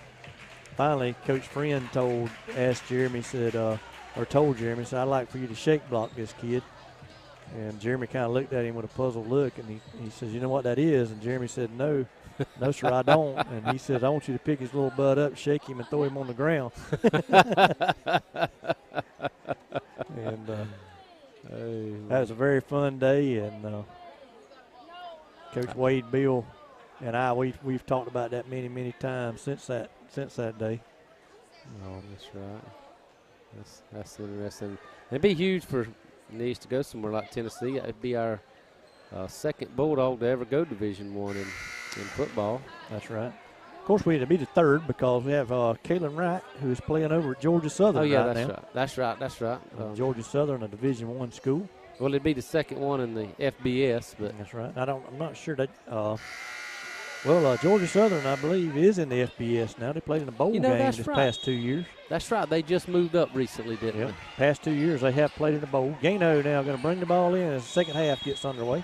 finally, Coach Friend told Jeremy, said, I'd like for you to shake block this kid. And Jeremy kind of looked at him with a puzzled look, and he says, you know what that is? And Jeremy said, no, sir, I don't. And he says, I want you to pick his little butt up, shake him, and throw him on the ground. And that was a very fun day. And Coach Wade, Bill, and I, we've talked about that many times since that day. Oh, that's right. That's interesting. It'd be huge for Niche to go somewhere like Tennessee. It'd be our second Bulldog to ever go Division I in football. That's right. Of course, we'd be the third because we have Kalen Wright, who is playing over at Georgia Southern. Oh yeah, right that's now. right. That's right. Georgia Southern, a Division I school. Well, it'd be the second one in the FBS, but that's right. I'm not sure that. Georgia Southern, I believe, is in the FBS now. They played in a bowl game this past 2 years. That's right. They just moved up recently, didn't they? Past 2 years, they have played in a bowl. Gano now going to bring the ball in as the second half gets underway.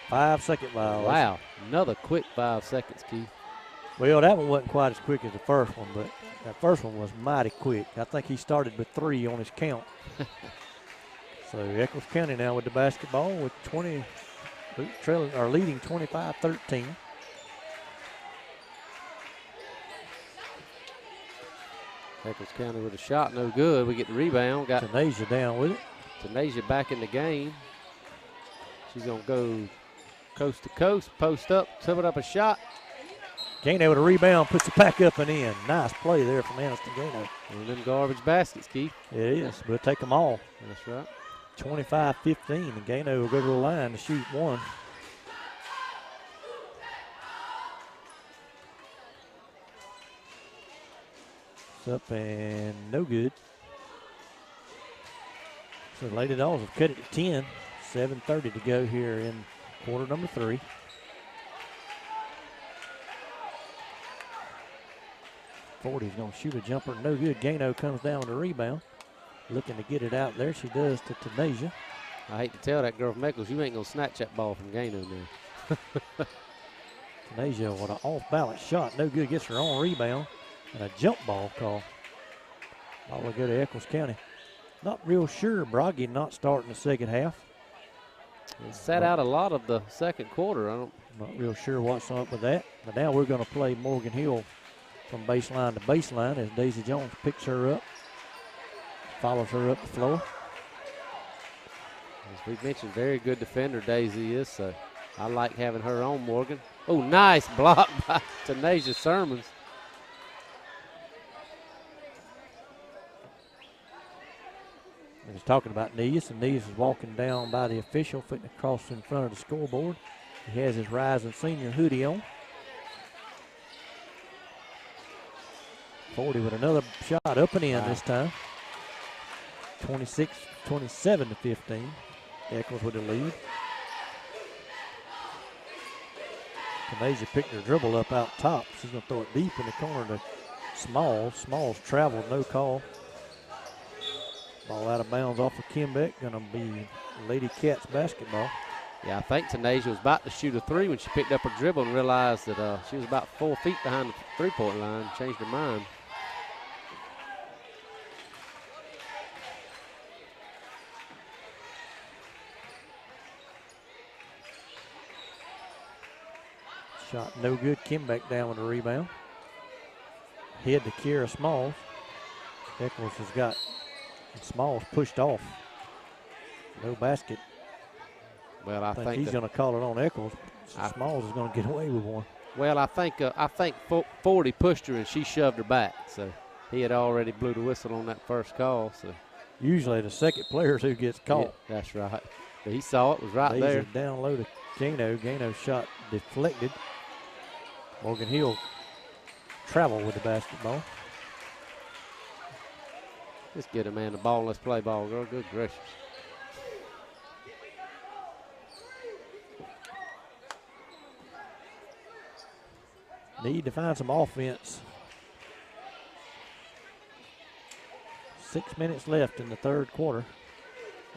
5-second violation. Wow, another quick 5 seconds, Keith. Well, that one wasn't quite as quick as the first one, but that first one was mighty quick. I think he started with 3 on his count. So Echols County now with the basketball with trailing or leading 25-13. Echols County with a shot, no good. We get the rebound. Got Tanasia down with it. Tanasia back in the game. She's going to go coast to coast, post up, put up a shot. Gano with a rebound, puts it back up and in. Nice play there from Aniston Gano. One of them garbage baskets, Keith. It is. We'll take them all. That's right. 25-15, and Gano will go to the line to shoot one. It's up and no good. So the Lady Dogs have cut it to 10. 7:30 to go here in quarter number 3. Forty's going to shoot a jumper, no good. Gano comes down with a rebound. Looking to get it out there. She does to Tanasia. I hate to tell that girl from Echols, you ain't going to snatch that ball from Gano now. Tanasia with an off-balance shot. No good. Gets her own rebound. And a jump ball call. Ball will go to Echols County. Not real sure. Broggy not starting the second half. It sat out a lot of the second quarter. Not real sure what's up with that. But now we're going to play Morgan Hill from baseline to baseline as Daisy Jones picks her up. Follows her up the floor. As we've mentioned, very good defender Daisy is, so I like having her on Morgan. Oh, nice block by Tanasia Sermons. I was talking about Neas, and Neas is walking down by the official, fitting across in front of the scoreboard. He has his Rising Senior hoodie on. 40 with another shot up and in this time. 27-15. Echols with the lead. Tanasia picked her dribble up out top. She's going to throw it deep in the corner to Smalls. Smalls traveled, no call. Ball out of bounds off of Kimbeck. Going to be Lady Cats basketball. Yeah, I think Tanasia was about to shoot a 3 when she picked up her dribble and realized that she was about 4 feet behind the three-point line. Changed her mind. Shot no good. Kimbeck down with a rebound. Head to Kira Smalls. Echols has got Smalls pushed off. No basket. Well, I think he's going to call it on Echols. Smalls is going to get away with one. Well, I think 40 pushed her and she shoved her back. So he had already blew the whistle on that first call. So usually the second player is who gets caught. Yeah, that's right. But he saw it, was right there. Down low to Gano. Gano shot deflected. Morgan Hill travel with the basketball. Let's get a man the ball. Let's play ball, girl. Good gracious. Need to find some offense. 6 minutes left in the third quarter.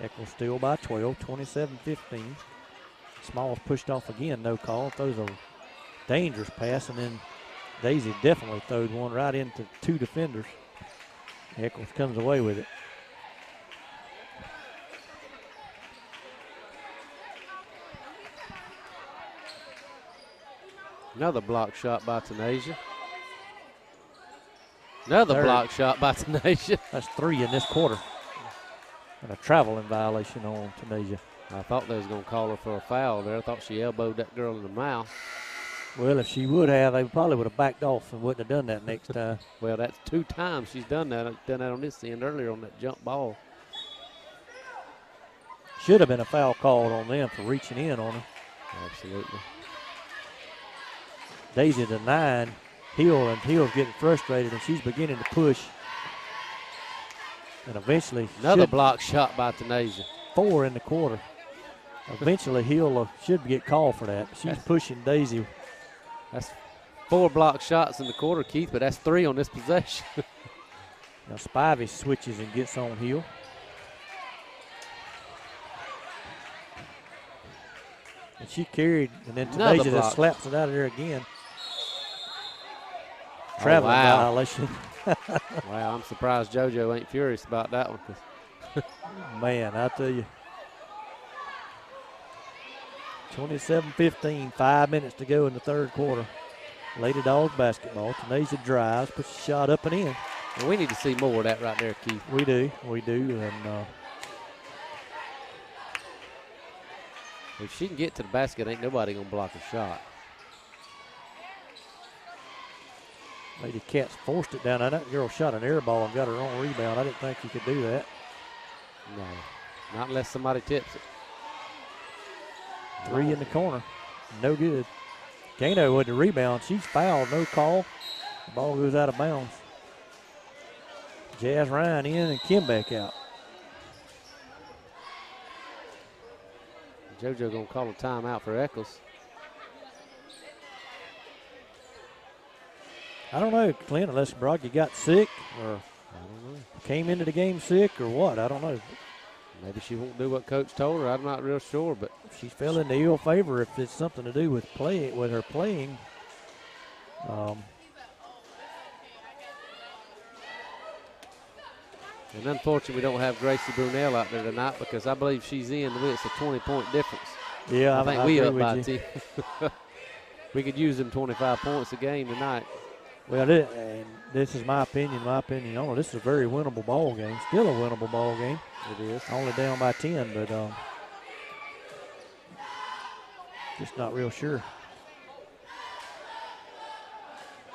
Echols still by 12, 27-15. Smalls pushed off again, no call. Throws a dangerous pass, and then Daisy definitely throwed one right into 2 defenders. Echols comes away with it. Another block shot by Tanasia. Another block shot by Tanasia. That's 3 in this quarter. And a traveling violation on Tanasia. I thought they was going to call her for a foul there. I thought she elbowed that girl in the mouth. Well, if she would have, they probably would have backed off and wouldn't have done that next time. Well, that's 2 times she's done that. Done that on this end earlier on that jump ball. Should have been a foul called on them for reaching in on her. Absolutely. Daisy to 9. Hill, and Hill's getting frustrated, and she's beginning to push. And eventually, another block shot by Tanasia. 4 in the quarter. Eventually, Hill should get called for that. She's pushing Daisy. That's 4 block shots in the quarter, Keith, but that's 3 on this possession. Now Spivey switches and gets on Hill. And she carried, and then Tanasia just slaps it out of there again. Traveling violation. Wow, I'm surprised JoJo ain't furious about that one. Man, I tell you. 27-15, 5 minutes to go in the third quarter. Lady Dawgs basketball. Tanasia drives, puts a shot up and in. And we need to see more of that right there, Keith. We do. And if she can get to the basket, ain't nobody going to block a shot. Lady Cats forced it down. Now that girl shot an air ball and got her own rebound. I didn't think you could do that. No, not unless somebody tips it. 3 in the corner. No good. Gano with the rebound. She's fouled. No call. The ball goes out of bounds. Jazz Ryan in and Kim back out. JoJo going to call a timeout for Echols. I don't know, Clint, unless Broggy got sick or I don't know. Came into the game sick or what. I don't know. Maybe she won't do what Coach told her. I'm not real sure, but She fell into ill favor if it's something to do with her playing. and unfortunately we don't have Gracie Brunel out there tonight because I believe she's in. It's a 20-point difference. Yeah, I think we agree up by with you. 10. We could use them 25 points a game tonight. Well, and this is my opinion only. This is a very winnable ball game. Still a winnable ball game. It is. Only down by 10, but just not real sure.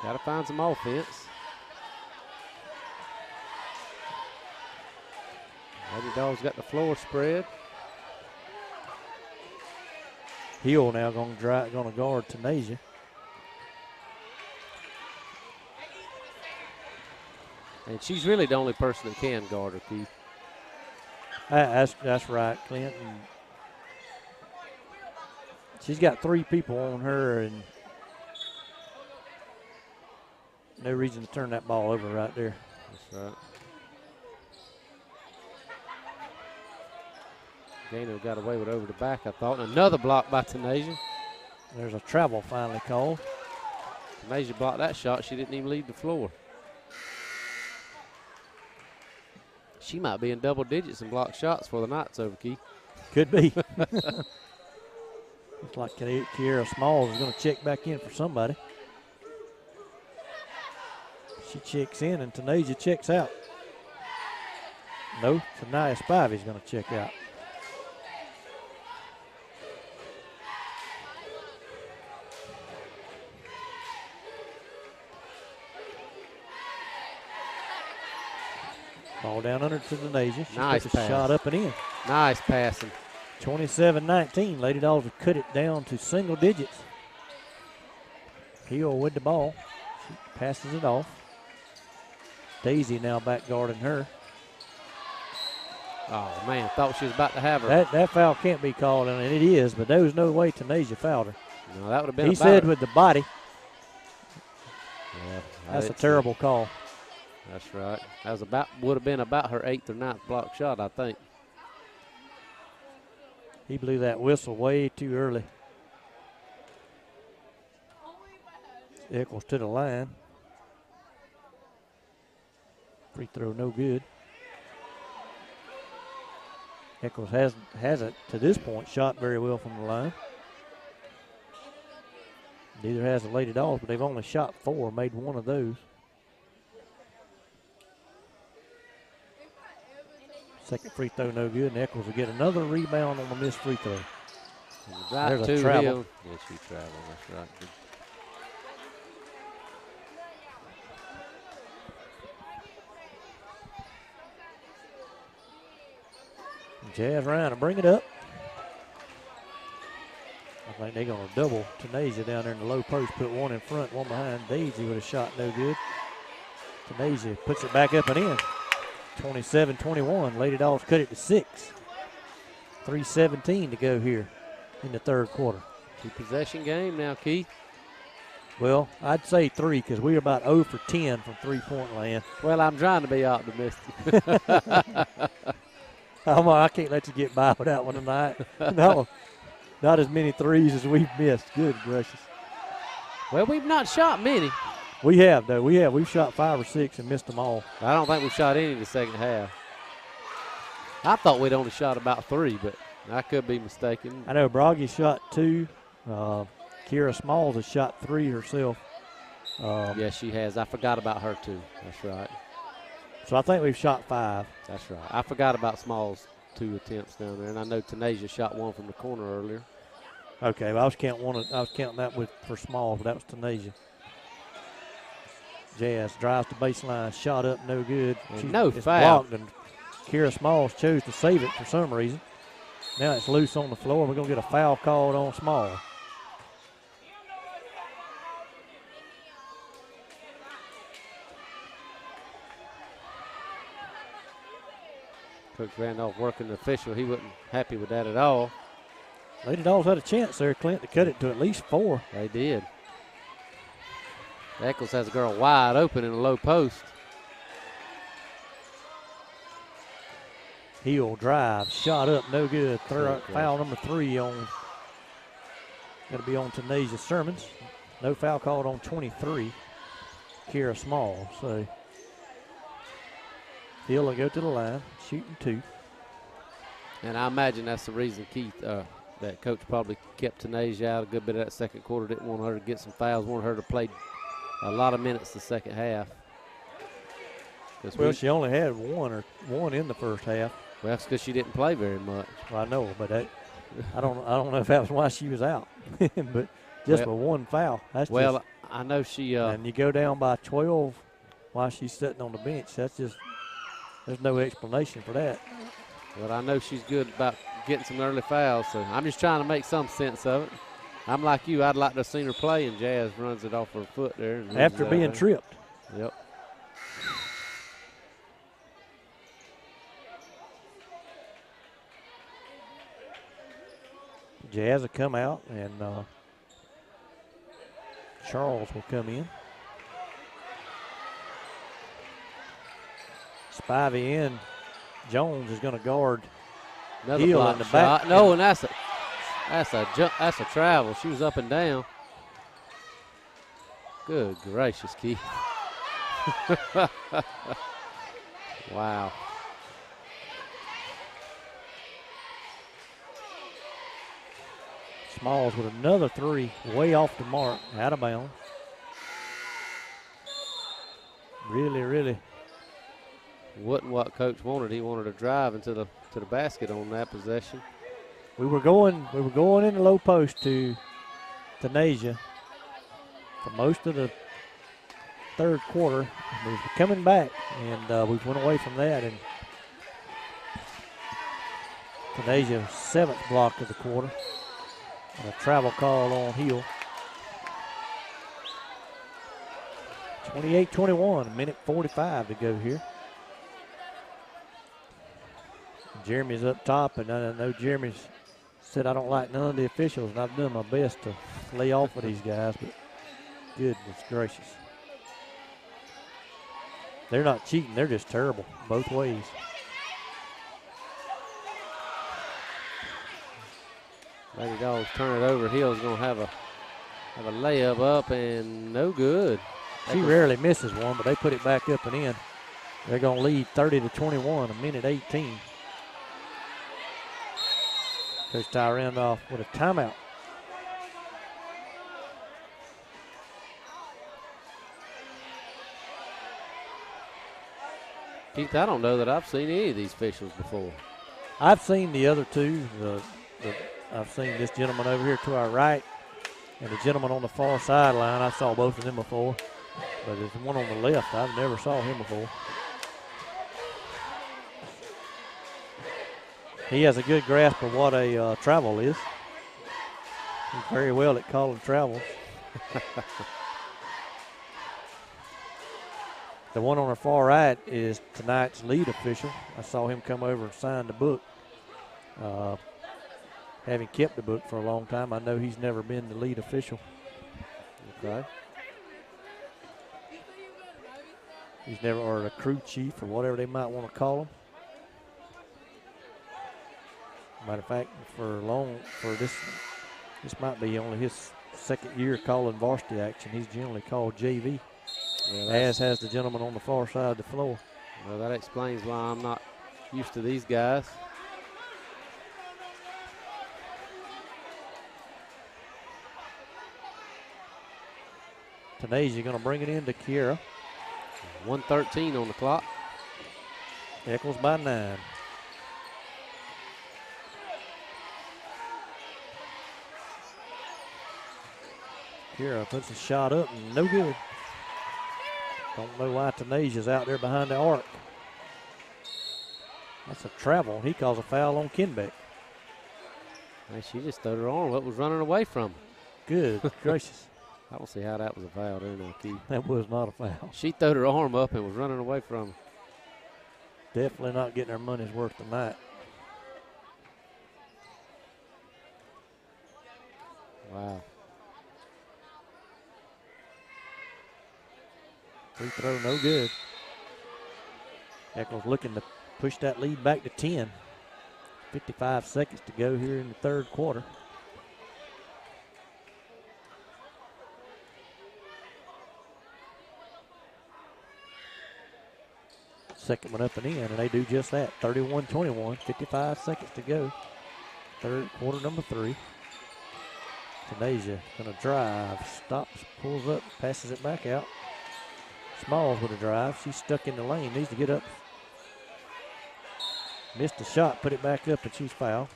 Got to find some offense. Lady Dawgs got the floor spread. Hill now going to guard Tanasia. And she's really the only person that can guard her, Keith. That's right, Clint. And she's got 3 people on her, and no reason to turn that ball over right there. That's right. Gano got away with over the back, I thought. And another block by Tanasia. There's a travel finally called. Tanasia blocked that shot. She didn't even leave the floor. She might be in double digits in blocked shots for the night's over, Keith. Could be. Looks like Kiera Smalls is going to check back in for somebody. She checks in and Tanasia checks out. No, Tanaya Spivey's going to check out. Ball down under to Tanasia. She Nice puts a pass. shot up and in. Nice passing. 27-19. Lady Dogs have cut it down to single digits. Hill with the ball. She passes it off. Daisy now back guarding her. Oh, man, thought she was about to have her. That foul can't be called, and it is, but there was no way Tanasia fouled her. No, that would have been He about said her. with the body. Yeah, That's a didn't see terrible call. it. That's right. That would have been about her 8th or 9th block shot, I think. He blew that whistle way too early. Echols to the line. Free throw no good. Echols hasn't to this point shot very well from the line. Neither has the Lady Dogs, but they've only shot 4, made 1 of those. Second free throw no good, and Echols will get another rebound on the missed free throw. Right There's a to travel. Hill. Yeah, she traveled. That's right. Jazz Ryan to bring it up. I think they're going to double Tanasia down there in the low post, put 1 in front, 1 behind. Daisy with a shot no good. Tanasia puts it back up and in. 27-21. Lady Dogs cut it to 6. 3:17 to go here in the third quarter. 2-possession game now, Keith. Well, I'd say 3 because we are about 0 for 10 from three-point land. Well, I'm trying to be optimistic. I can't let you get by with that one tonight. No, not as many threes as we've missed. Good gracious. Well, we've not shot many. We have, though. We've shot 5 or 6 and missed them all. I don't think we shot any in the second half. I thought we'd only shot about 3, but I could be mistaken. I know Broggy shot 2. Kira Smalls has shot 3 herself. Yes, she has. I forgot about her, too. That's right. So I think we've shot 5. That's right. I forgot about Smalls' 2 attempts down there, and I know Tanasia shot 1 from the corner earlier. Okay, well, I was counting that for Smalls, but that was Tanasia. Jazz drives to baseline, shot up, no good. No foul. Blocked, and Kira Smalls chose to save it for some reason. Now it's loose on the floor. We're going to get a foul called on Small. Coach Randolph working the official. He wasn't happy with that at all. Lady Dogs had a chance there, Clint, to cut it to at least 4. They did. Echols has a girl wide open in the low post. Heel drive, shot up, no good. Foul number 3 on, going to be on Tanasia Sermons. No foul called on 23, Kira Small. So Heel will go to the line, shooting 2. And I imagine that's the reason Keith, that coach probably kept Tanasia out a good bit of that second quarter. Didn't want her to get some fouls, wanted her to play a lot of minutes the second half. Well, she only had one in the first half. Well, that's because she didn't play very much. Well, I know, but I don't know if that was why she was out. But just for one foul. I know she. And you go down by 12 while she's sitting on the bench. That's just, there's no explanation for that. Well, I know she's good about getting some early fouls, so I'm just trying to make some sense of it. I'm like you. I'd like to have seen her play, and Jazz runs it off her foot there. After being tripped. Yep. Jazz will come out, and Charles will come in. Spivey in. Jones is going to guard another Heel block in the shot. back. No, and that's a travel. She was up and down. Good gracious, Keith. Wow. Smalls with another 3, way off the mark, out of bounds. Really. Wasn't what coach wanted. He wanted to drive into the basket on that possession. We were going in the low post to Tanasia for most of the third quarter. We were coming back, and we went away from that. And Tanasia's 7th block of the quarter. And a travel call on Hill. 28-21, a minute 45 to go here. Jeremy's up top, and I know Jeremy's said I don't like none of the officials, and I've done my best to lay off of these guys, but goodness gracious. They're not cheating, they're just terrible both ways. Lady Dogs turn it over. Hill's going to have a layup up, and no good. She rarely misses one, but they put it back up and in. They're going to lead 30-21, a minute 18. Coach Ty Randolph with a timeout. Keith, I don't know that I've seen any of these officials before. I've seen the other two. I've seen this gentleman over here to our right and the gentleman on the far sideline. I saw both of them before, but there's one on the left. I've never saw him before. He has a good grasp of what a travel is. He's very well at calling travels. The one on the far right is tonight's lead official. I saw him come over and sign the book. Having kept the book for a long time, I know he's never been the lead official. Okay. He's never, or a crew chief or whatever they might want to call him. Matter of fact, for this might be only his second year calling varsity action. He's generally called JV, as has the gentleman on the far side of the floor. Well, that explains why I'm not used to these guys. Tanasia going to bring it in to Kiera. 1:13 on the clock. Echols by 9. Kiera puts a shot up, and no good. Don't know why Tanasia's out there behind the arc. That's a travel. He calls a foul on Kenbeck. Hey, she just threw her arm up, was running away from him. Good gracious. I don't see how that was a foul there now, Keith. That was not a foul. She threw her arm up and was running away from him. Definitely not getting her money's worth tonight. Wow. Free throw, no good. Echols looking to push that lead back to 10. 55 seconds to go here in the third quarter. Second one up and in, and they do just that. 31-21, 55 seconds to go. Third quarter, number 3. Tanasia gonna drive, stops, pulls up, passes it back out. Smalls with a drive. She's stuck in the lane, needs to get up. Missed the shot, put it back up, and she's fouled.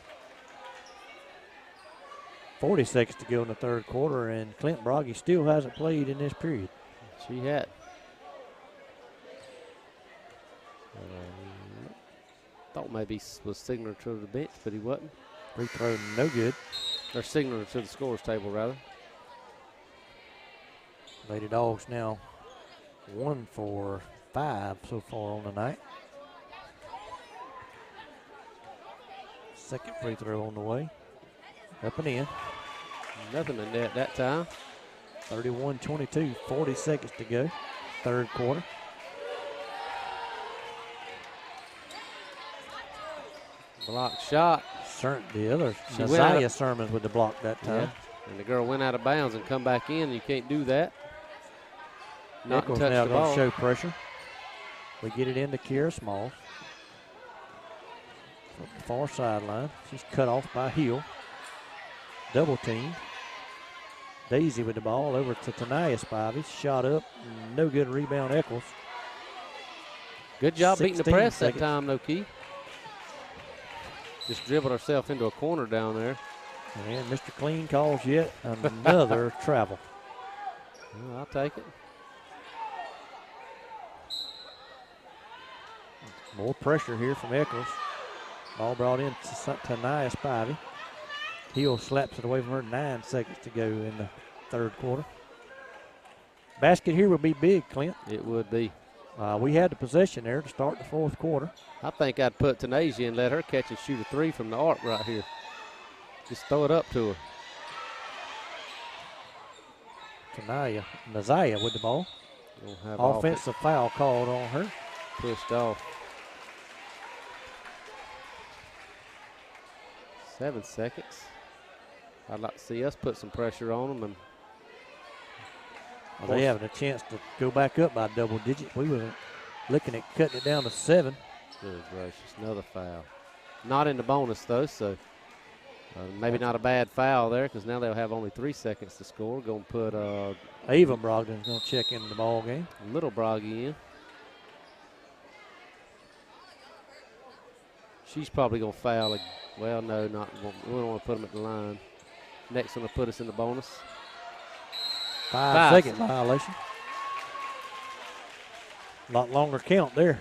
40 seconds to go in the third quarter, and Clint Broggy still hasn't played in this period. She had. Thought maybe was signaling to the bench, but he wasn't. Free throw, no good. They're signaling to the scorer's table, rather. Lady Dawgs now 1 for 5 so far on the night. Second free throw on the way. Up and in. Nothing in net that time. 31-22, 40 seconds to go. Third quarter. Block shot. The other, Isaiah Sermons with the block that time. Yeah. And the girl went out of bounds and come back in. You can't do that. Echols now going to show pressure. We get it into Kiera Smalls. From the far sideline. She's cut off by Hill. Double team. Daisy with the ball over to Tanaya Spivey. Shot up. No good rebound, Echols. Good job beating the press seconds. that time, though, Keith. Just dribbled herself into a corner down there. And Mr. Clean calls yet another travel. Well, I'll take it. More pressure here from Echols. Ball brought in to Tanaya Spivey. Hill slaps it away from her. 9 seconds to go in the third quarter. Basket here will be big, Clint. It would be. We had the possession there to start the fourth quarter. I think I'd put Tanasia and let her catch and shoot a 3 from the arc right here. Just throw it up to her. Nazaya with the ball. Offensive foul called on her. Pushed off. 7 seconds. I'd like to see us put some pressure on them. And they having a chance to go back up by double digits. We were looking at cutting it down to 7. Good gracious, another foul. Not in the bonus, though, so maybe not a bad foul there because now they'll have only 3 seconds to score. Going to put Ava Brogdon's going to check into the ball game. Little Broggy in. She's probably going to foul. Well, no, not. We don't want to put them at the line. Next one to put us in the bonus. 5-second violation. A lot longer count there.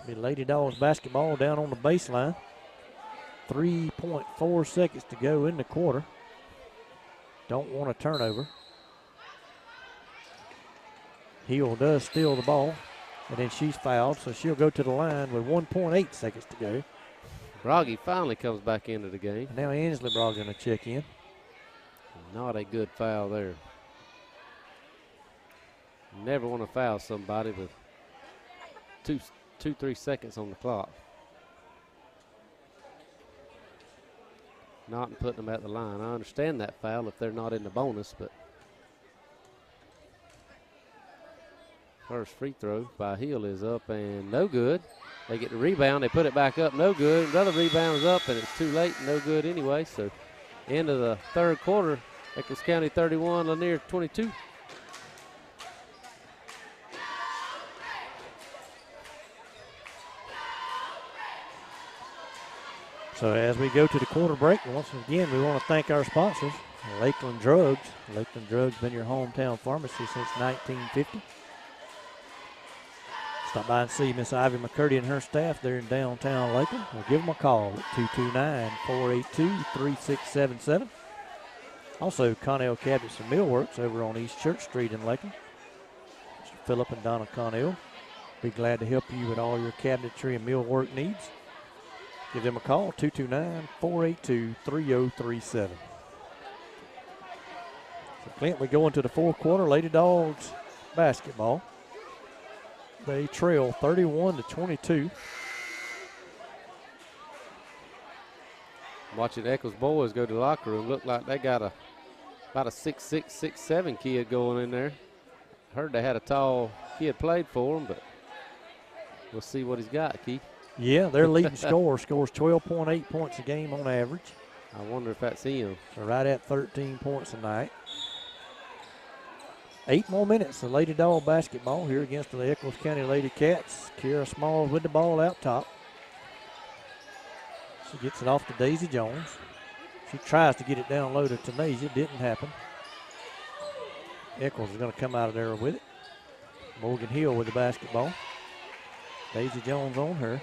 Be Lady Dawgs basketball down on the baseline. 3.4 seconds to go in the quarter. Don't want a turnover. Hill does steal the ball, and then she's fouled, so she'll go to the line with 1.8 seconds to go. Broggy finally comes back into the game. And now Ansley Broggy going to check in. Not a good foul there. Never want to foul somebody with 3 seconds on the clock. Not putting them at the line. I understand that foul if they're not in the bonus, but first free throw by Hill is up and no good. They get the rebound. They put it back up. No good. Another rebound is up, and it's too late. No good anyway. So end of the third quarter. Echols County 31, Lanier 22. So as we go to the quarter break, once again, we want to thank our sponsors, Lakeland Drugs. Lakeland Drugs been your hometown pharmacy since 1950. Stop by and see Miss Ivy McCurdy and her staff there in downtown Lakeland, or give them a call at 229-482-3677. Also, Connell Cabinets and Millworks over on East Church Street in Lakeland. Mr. Phillip and Donna Connell be glad to help you with all your cabinetry and millwork needs. Give them a call, 229-482-3037. So, Clint, we go into the fourth quarter. Lady Dawgs basketball. They trail 31-22. Watching Echols boys go to the locker room, look like they got about a 6'6", 6'7" kid going in there. Heard they had a tall kid played for them, but we'll see what he's got, Keith. Yeah, their leading scorer scores 12.8 points a game on average. I wonder if that's him. So right at 13 points a night. 8 more minutes of Lady Dog basketball here against the Echols County Lady Cats. Kira Smalls with the ball out top. She gets it off to Daisy Jones. She tries to get it down low to Tanasia. Didn't happen. Echols is going to come out of there with it. Morgan Hill with the basketball. Daisy Jones on her.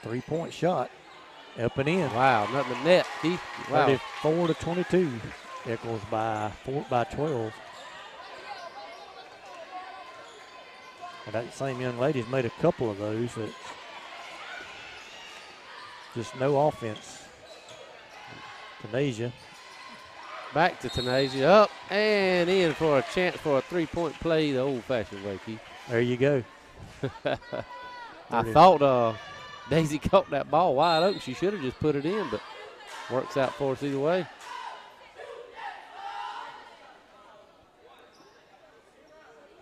Three-point shot. Up and in. Wow, nothing but net, Keith. Wow. 34-22. Echols by 12. And that same young lady's made a couple of those. That's just no offense. Tanasia. Back to Tanasia. Up and in for a chance for a three-point play the old-fashioned way, Keith. There you go. I thought Daisy caught that ball wide open. She should have just put it in, but works out for us either way.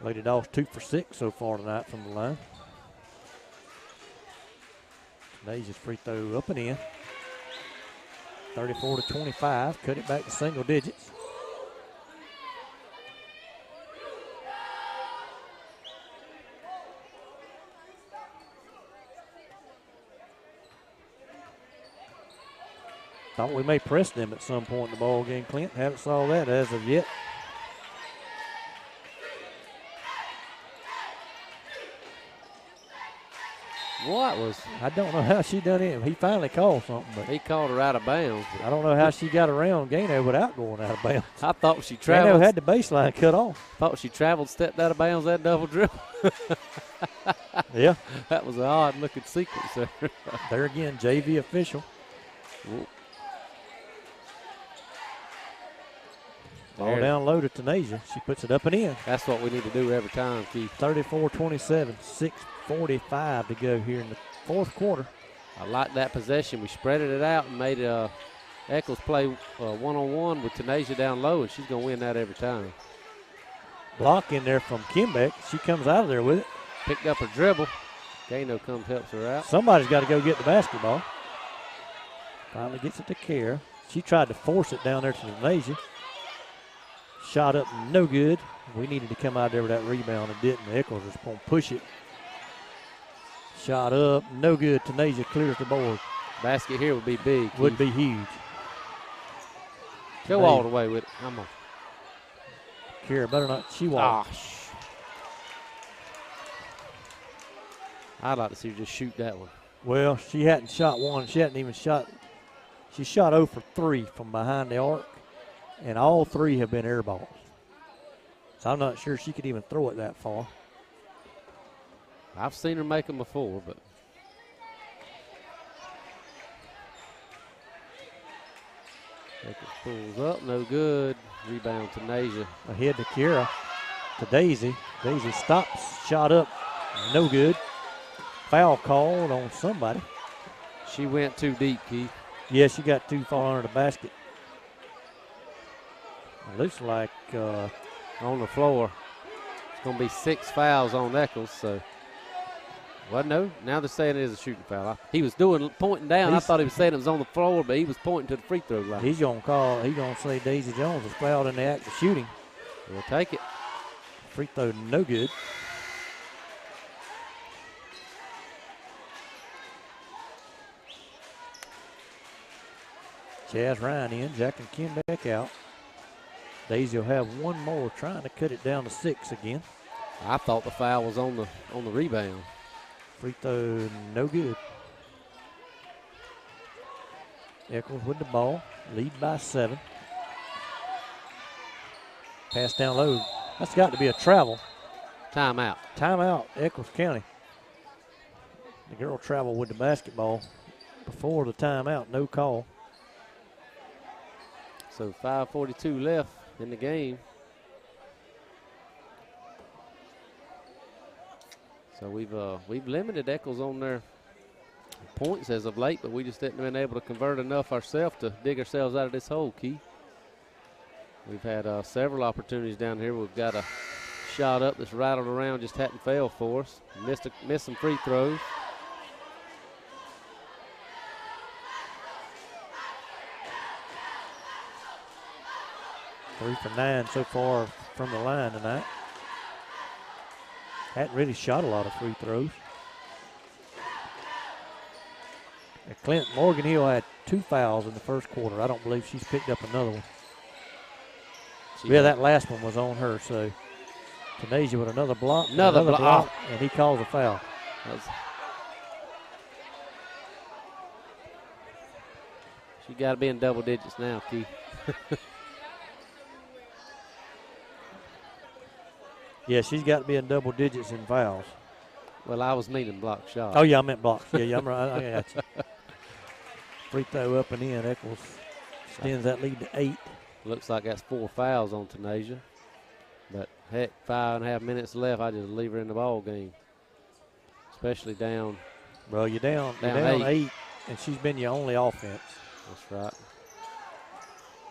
Lady Dogs 2 for 6 so far tonight from the line. Tanasia's free throw up and in. 34-25. Cut it back to single digits. Thought we may press them at some point in the ball game, Clint. Haven't saw that as of yet. What was? I don't know how she done it. He finally called something, but He called her out of bounds. I don't know how she got around Gano without going out of bounds. I thought she Gano traveled. had the baseline cut off. Thought she traveled, stepped out of bounds that double dribble. Yeah. That was an odd looking sequence there. There again, JV official. Ball down low to Tanasia. She puts it up and in. That's what we need to do every time, Keith. 34-27, 6:45 to go here in the fourth quarter. I like that possession. We spreaded it out and made Echols play one-on-one with Tanasia down low, and she's going to win that every time. Block in there from Kimbeck. She comes out of there with it. Picked up her dribble. Gano comes, helps her out. Somebody's got to go get the basketball. Finally gets it to Kara. She tried to force it down there to Tanasia. Shot up, no good. We needed to come out there with that rebound and didn't. The Echols was going to push it. Shot up, no good. Tanasia clears the board. Basket here would be big. Would be huge. Go all the way with it. Come on. Kara better not. She won't. I'd like to see her just shoot that one. Well, she hadn't shot one. She hadn't even shot. She shot 0 for 3 from behind the arc, and all 3 have been air balls. So I'm not sure she could even throw it that far. I've seen her make them before, but. Echols pulls up, no good. Rebound to Nasia. Ahead to Kira, to Daisy. Daisy stops, shot up, no good. Foul called on somebody. She went too deep, Keith. Yeah, she got too far under the basket. It looks like on the floor. It's going to be 6 fouls on Echols, so Well, no. Now they're saying it is a shooting foul. He was pointing down. I thought he was saying it was on the floor, but he was pointing to the free throw line. He's going to say Daisy Jones was fouled in the act of shooting. We'll take it. Free throw no good. Jazz Ryan in, Jack and Kim back out. Daisy will have one more, trying to cut it down to 6 again. I thought the foul was on the rebound. Free throw no good. Echols with the ball, lead by 7. Pass down low. That's got to be a travel. Timeout. Timeout, Echols County. The girl traveled with the basketball before the timeout, no call. So 5:42 left in the game. So we've limited Echols on their points as of late, but we just haven't been able to convert enough ourselves to dig ourselves out of this hole, Key. We've had several opportunities down here. We've got a shot up that's rattled around, just hadn't failed for us. Missed some free throws. Three for 9 so far from the line tonight. Hadn't really shot a lot of free throws. And Clint Morgan Hill had 2 fouls in the first quarter. I don't believe she's picked up another one. Yeah, that last one was on her. So Tanasia with another block. Another block. And he calls a foul. She got to be in double digits now, Keith. Yeah, she's got to be in double digits in fouls. Well, I was meaning block shot. Oh, yeah, I meant blocks. Yeah, I'm right. I got you. Free throw up and in. Echols extends that lead to 8. Looks like that's 4 fouls on Tanasia. But, heck, 5.5 minutes left. I just leave her in the ball game, especially down. Well, you're down 8, and she's been your only offense. That's right.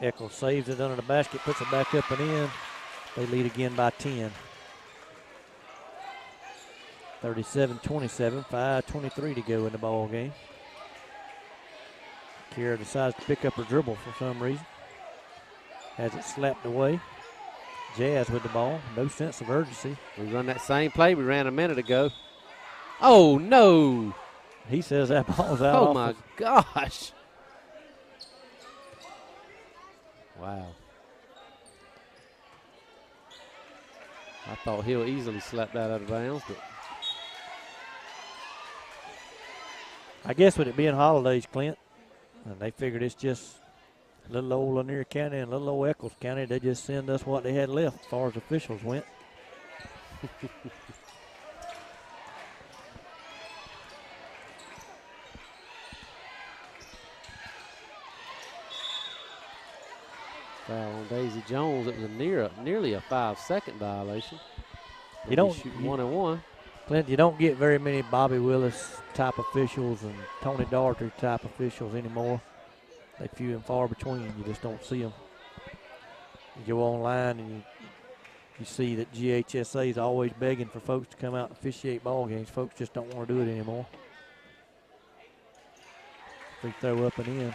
Echols saves it under the basket, puts it back up and in. They lead again by 10. 37-27, 5:23 to go in the ball game. Kira decides to pick up her dribble for some reason. Has it slapped away. Jazz with the ball, no sense of urgency. We run that same play we ran a minute ago. Oh, no. He says that ball's out. Oh, my gosh. Wow. I thought he'll easily slap that out of bounds, but I guess with it being holidays, Clint, and they figured it's just little old Lanier County and little old Echols County, they just send us what they had left as far as officials went. foul on Daisy Jones. It was nearly a 5-second violation. You don't shoot 1-on-1. Clint, you don't get very many Bobby Willis type officials and Tony Daugherty type officials anymore. They few and far between. You just don't see them. You go online and you see that GHSA is always begging for folks to come out and officiate ball games. Folks just don't want to do it anymore. Free throw up and in.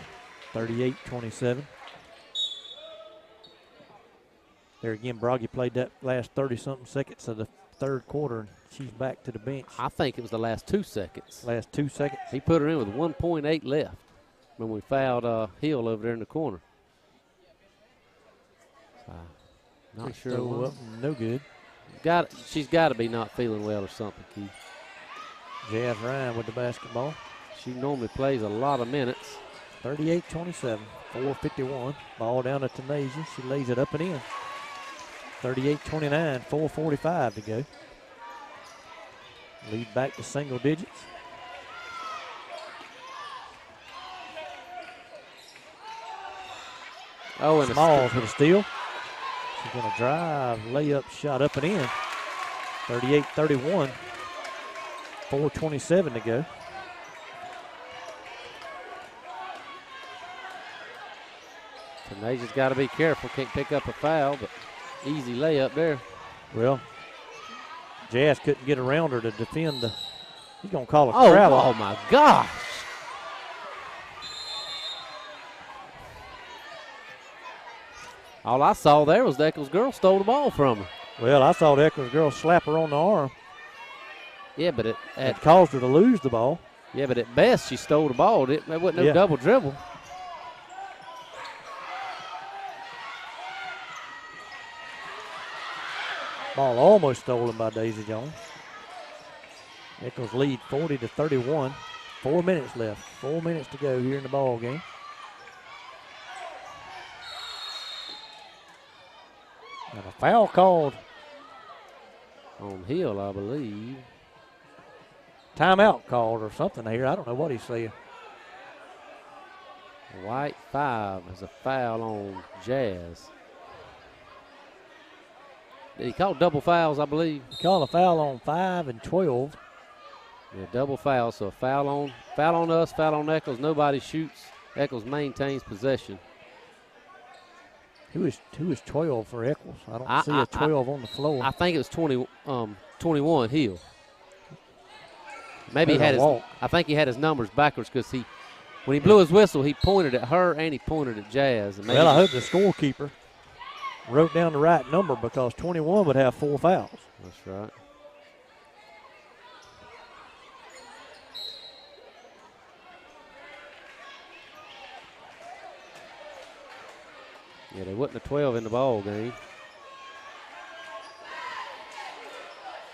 38-27. There again, Broggy played that last 30-something seconds of the third quarter, and she's back to the bench. I think it was the last 2 seconds. Last 2 seconds. He put her in with 1.8 left when we fouled Hill over there in the corner. So, not sure. Throw up, no good. She's got to be not feeling well or something, Keith. Jazz Ryan with the basketball. She normally plays a lot of minutes. 38-27, 4:51. Ball down to Tanasia. She lays it up and in. 38-29, 4:45 to go. Lead back to single digits. Oh, and Smalls with a steal. She's going to drive, layup, shot up and in. 38-31, 4:27 to go. Tanasia's got to be careful. Can't pick up a foul, but easy layup there. Well, Jazz couldn't get around her to defend He's going to call a travel. Oh, my gosh. All I saw there was the Echols girl stole the ball from her. Well, I saw the Echols girl slap her on the arm. Yeah, but it caused her to lose the ball. Yeah, but at best she stole the ball. It wasn't no double dribble. Ball almost stolen by Daisy Jones. Echols lead 40-31. 4 minutes left. 4 minutes to go here in the ball game. And a foul called on Hill, I believe. Timeout called or something here. I don't know what he's saying. White 5 is a foul on Jazz. Did he call double fouls, I believe? He called a foul on 5 and 12. Yeah, double foul. So a foul on us, foul on Echols. Nobody shoots. Echols maintains possession. Who is 12 for Echols? I don't see a 12 on the floor. I think it was 21 Hill. Maybe he had I think he had his numbers backwards because when he blew his whistle, he pointed at her and he pointed at Jazz. And well, I hope the scorekeeper wrote down the right number because 21 would have 4 fouls. That's right. Yeah, they wasn't a 12 in the ball game.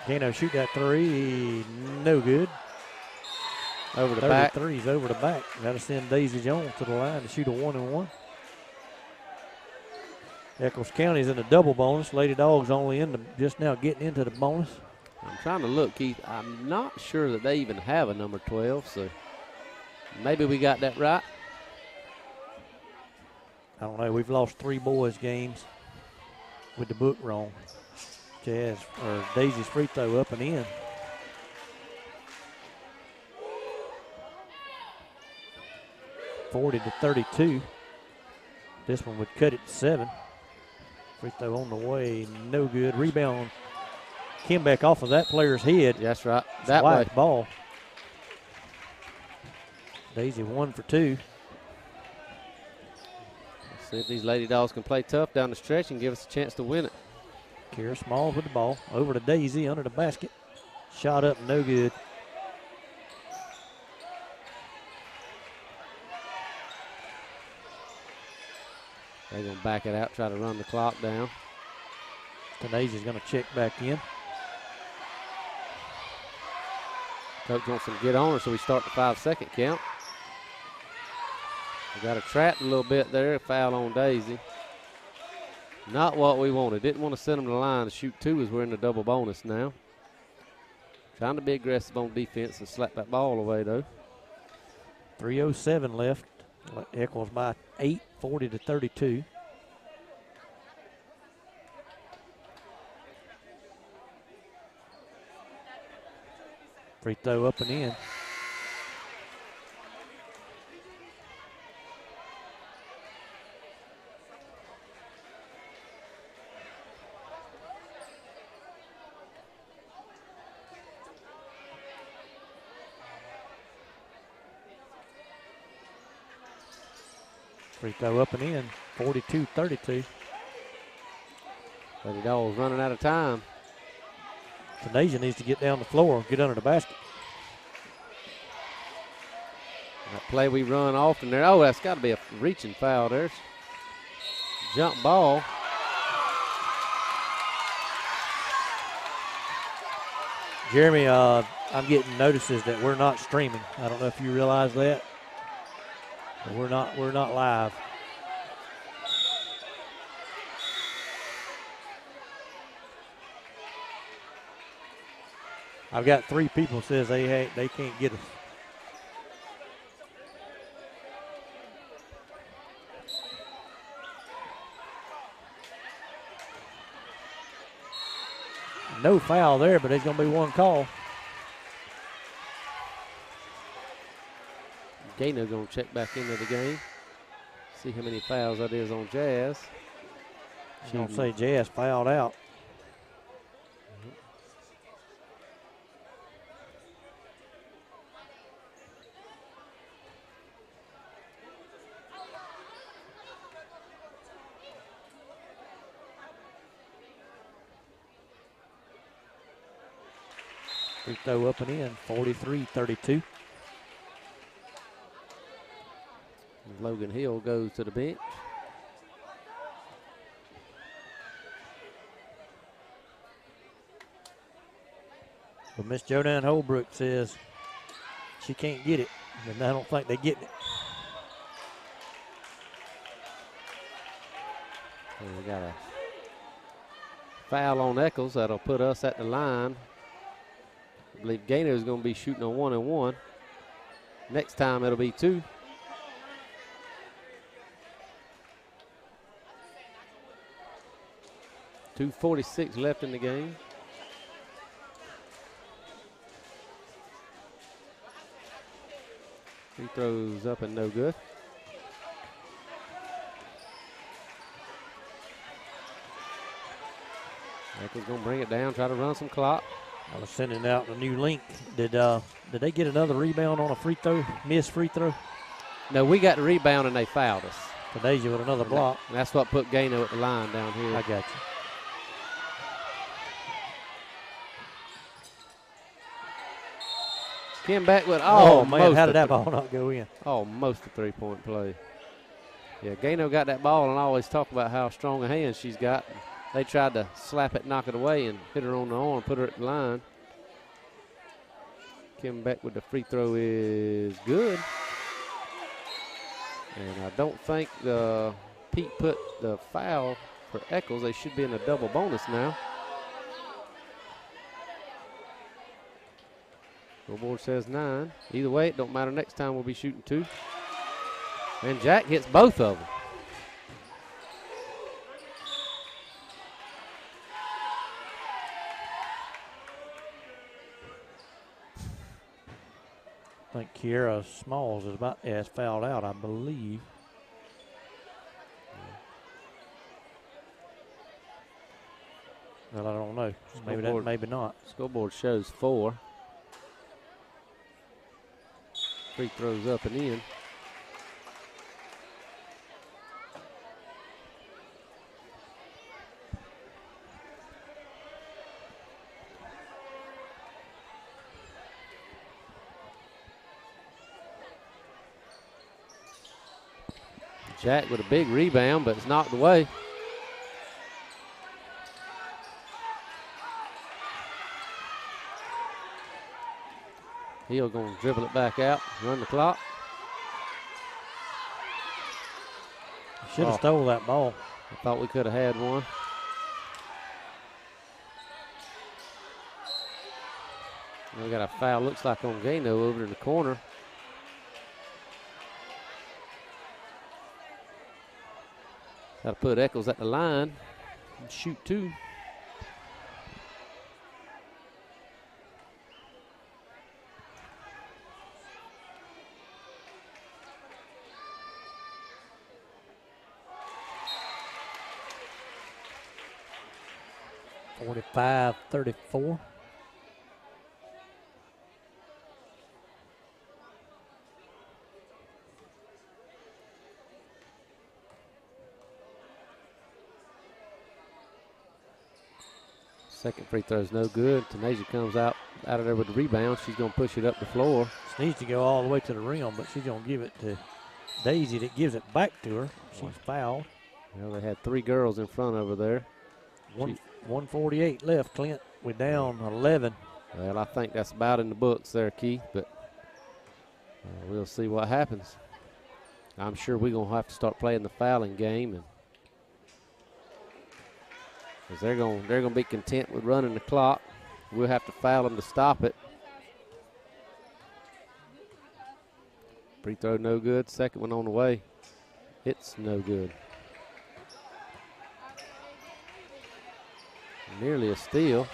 Gano shoot that three, no good. Over the back. 33's over the back. Got to send Daisy Jones to the line to shoot a 1-and-1. Echols County's in a double bonus. Lady Dawgs only just now getting into the bonus. I'm trying to look, Keith. I'm not sure that they even have a number 12, so maybe we got that right. I don't know. We've lost 3 boys games with the book wrong. Daisy's free throw up and in. (40-32). This one would cut it to 7. Free throw on the way, no good. Rebound came back off of that player's head. That's right. It's that wide way. Ball. Daisy 1 for 2. Let's see if these Lady Dogs can play tough down the stretch and give us a chance to win it. Kira Smalls with the ball. Over to Daisy under the basket. Shot up, no good. They're going to back it out, try to run the clock down. Daisy's going to check back in. Coach wants them to get on her, so we start the 5-second count. We got her trapped a little bit there. Foul on Daisy. Not what we wanted. Didn't want to send them to the line to shoot 2 as we're in the double bonus now. Trying to be aggressive on defense and slap that ball away, though. 3:07 left. Echols by 8, 40-32. Free throw up and in. Free throw up and in, 42-32. Lady Dogs running out of time. Canadian needs to get down the floor and get under the basket. That play we run often there. Oh, that's got to be a reaching foul there. Jump ball. Jeremy, I'm getting notices that we're not streaming. I don't know if you realize that. But we're not live. I've got 3 people says they can't get us. No foul there, but there's going to be 1 call. Gano going to check back into the game. See how many fouls that is on Jazz. She's going to say Jazz fouled out. Free throw up and in, 43-32. Logan Hill goes to the bench. But Miss Jodan Holbrook says she can't get it, and I don't think they're getting it. And we got a foul on Echols. That'll put us at the line. I believe Gainer is going to be shooting a 1-and-1. Next time it'll be 2. .246 left in the game. Free throws up and no good. Echols gonna bring it down, try to run some clock. I was sending out a new link. Did they get another rebound on a free throw, missed free throw? No, we got the rebound and they fouled us. Deja with another block. And that's what put Gano at the line down here. I got you. Kim back with oh man, how did that ball not go in? Almost a three-point play. Yeah, Gano got that ball, and I always talk about how strong a hand she's got. They tried to slap it, knock it away, and hit her on the arm, put her at the line. Kim Beck with the free throw is good. And I don't think Pete put the foul for Echols. They should be in a double bonus now. Scoreboard says 9. Either way, it don't matter. Next time we'll be shooting 2. And Jack hits both of them. I think Kiera Smalls is fouled out, I believe. Well, I don't know. Maybe not. Scoreboard shows 4. Free throws up and in. Jack with a big rebound, but it's knocked away. Hill going to dribble it back out, run the clock. Should have stole that ball. I thought we could have had one. We got a foul, looks like on Gano over in the corner. Got to put Echols at the line and shoot 2. .45-34. Second free throw is no good. Tanasia comes out of there with the rebound. She's going to push it up the floor. She needs to go all the way to the rim, but she's going to give it to Daisy that gives it back to her. She's fouled. Well, they had 3 girls in front of her there. 1:48 left, Clint. We're down 11. Well, I think that's about in the books there, Keith, but we'll see what happens. I'm sure we're going to have to start playing the fouling game, and because they're going to be content with running the clock. We'll have to foul them to stop it. Free throw no good. Second one on the way. It's no good. Nearly a steal.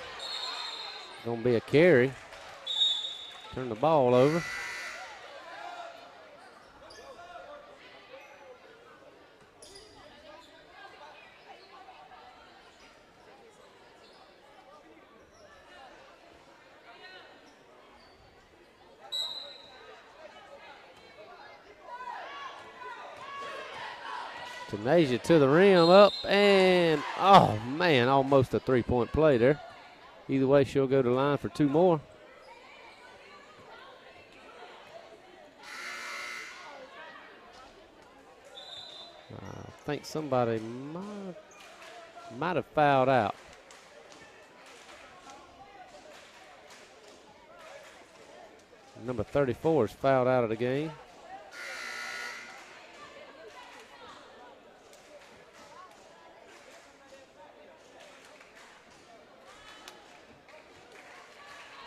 Going to be a carry. Turn the ball over. Tanasia to the rim, up, and, oh, man, almost a three-point play there. Either way, she'll go to the line for 2 more. think somebody might have fouled out. Number 34 is fouled out of the game.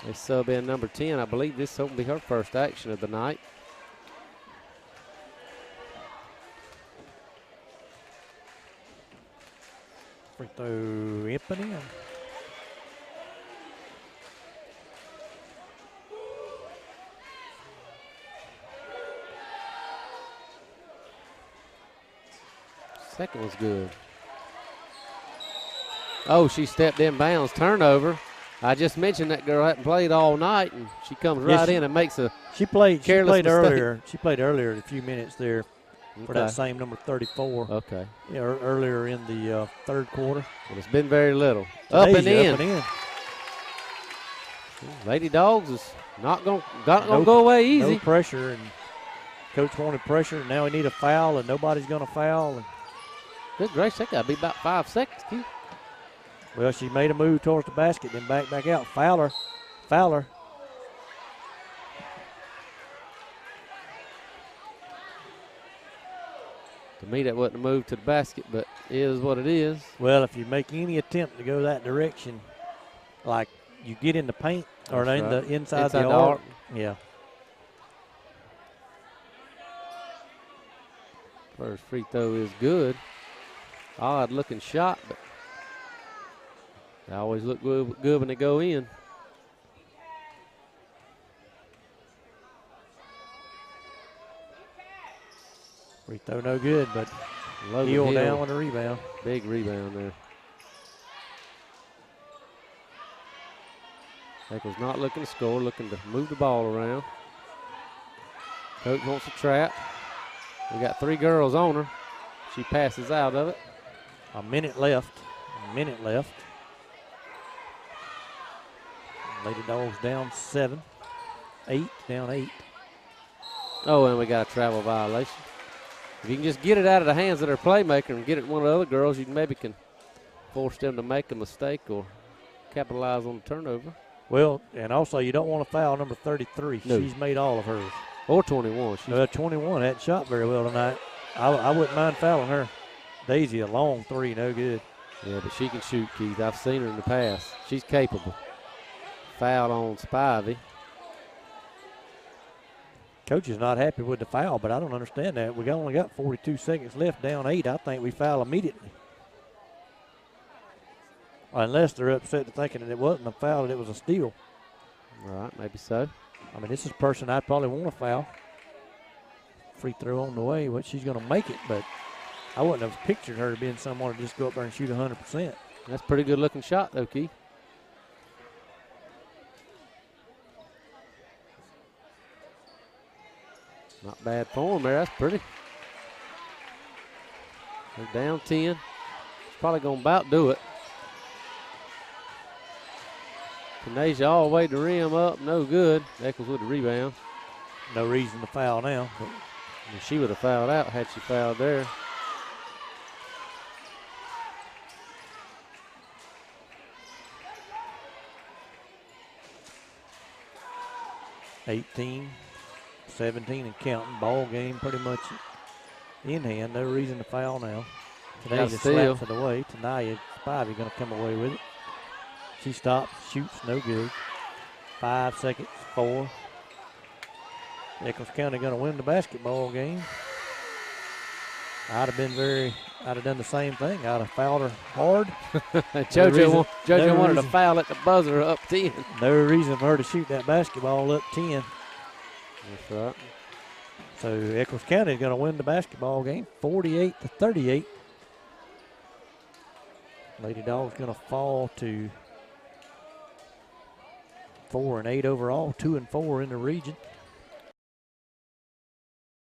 They sub in number 10. I believe this will be her first action of the night. Free throw up and in. Second was good. Oh, she stepped in bounds. Turnover. I just mentioned that girl hadn't played all night, and she comes right in and makes a careless mistake. Earlier. She played earlier a few minutes there for that same number 34. Okay. Yeah, earlier in the third quarter. Well, it's been very little. Up and in. Lady Dawgs is not gonna go away easy. No pressure, and coach wanted pressure, and now we need a foul, and nobody's gonna foul. And good gracious, that gotta be about 5 seconds, Keith. Well, she made a move towards the basket, then back out. Fowler. To me, that wasn't a move to the basket, but it is what it is. Well, if you make any attempt to go that direction, like you get in the paint or in the inside the arc, yeah. First free throw is good. Odd looking shot, but they always look good when they go in. Free throw no good, but Hill down with a rebound. Big rebound there. Echols not looking to score, looking to move the ball around. Coach wants a trap. We got 3 girls on her. She passes out of it. A minute left. Lady Dawgs down 7. 8, down 8. Oh, and we got a travel violation. If you can just get it out of the hands of their playmaker and get it to one of the other girls, you maybe can force them to make a mistake or capitalize on the turnover. Well, and also you don't want to foul number 33. No. She's made all of hers. Or 21. 21 hadn't shot very well tonight. I wouldn't mind fouling her. Daisy, a long 3, no good. Yeah, but she can shoot, Keith. I've seen her in the past. She's capable. Foul on Spivey. Coach is not happy with the foul, but I don't understand that. We only got 42 seconds left, down 8. I think we foul immediately. Unless they're upset to thinking that it wasn't a foul, that it was a steal. All right, maybe so. I mean, this is a person I'd probably want to foul. Free throw on the way, but she's going to make it, but I wouldn't have pictured her being someone to just go up there and shoot 100%. That's a pretty good looking shot, though, Keith. Not bad form there. That's pretty. They're down 10. It's probably going to about do it. Kanasia all the way to rim up. No good. Echols with the rebound. No reason to foul now. But she would have fouled out had she fouled there. $18, 17 and counting. Ball game pretty much in hand. No reason to foul now. Today just slaps it away. Tonight, Spivey going to come away with it. She stops, shoots, no good. 5 seconds, 4. Echols County going to win the basketball game. I'd have done the same thing. I'd have fouled her hard. JoJo wanted to foul at the buzzer up 10. No reason for her to shoot that basketball up 10. That's right. So Echols County is going to win the basketball game, 48-38. Lady Dawgs going to fall to 4-8 overall, 2-4 in the region.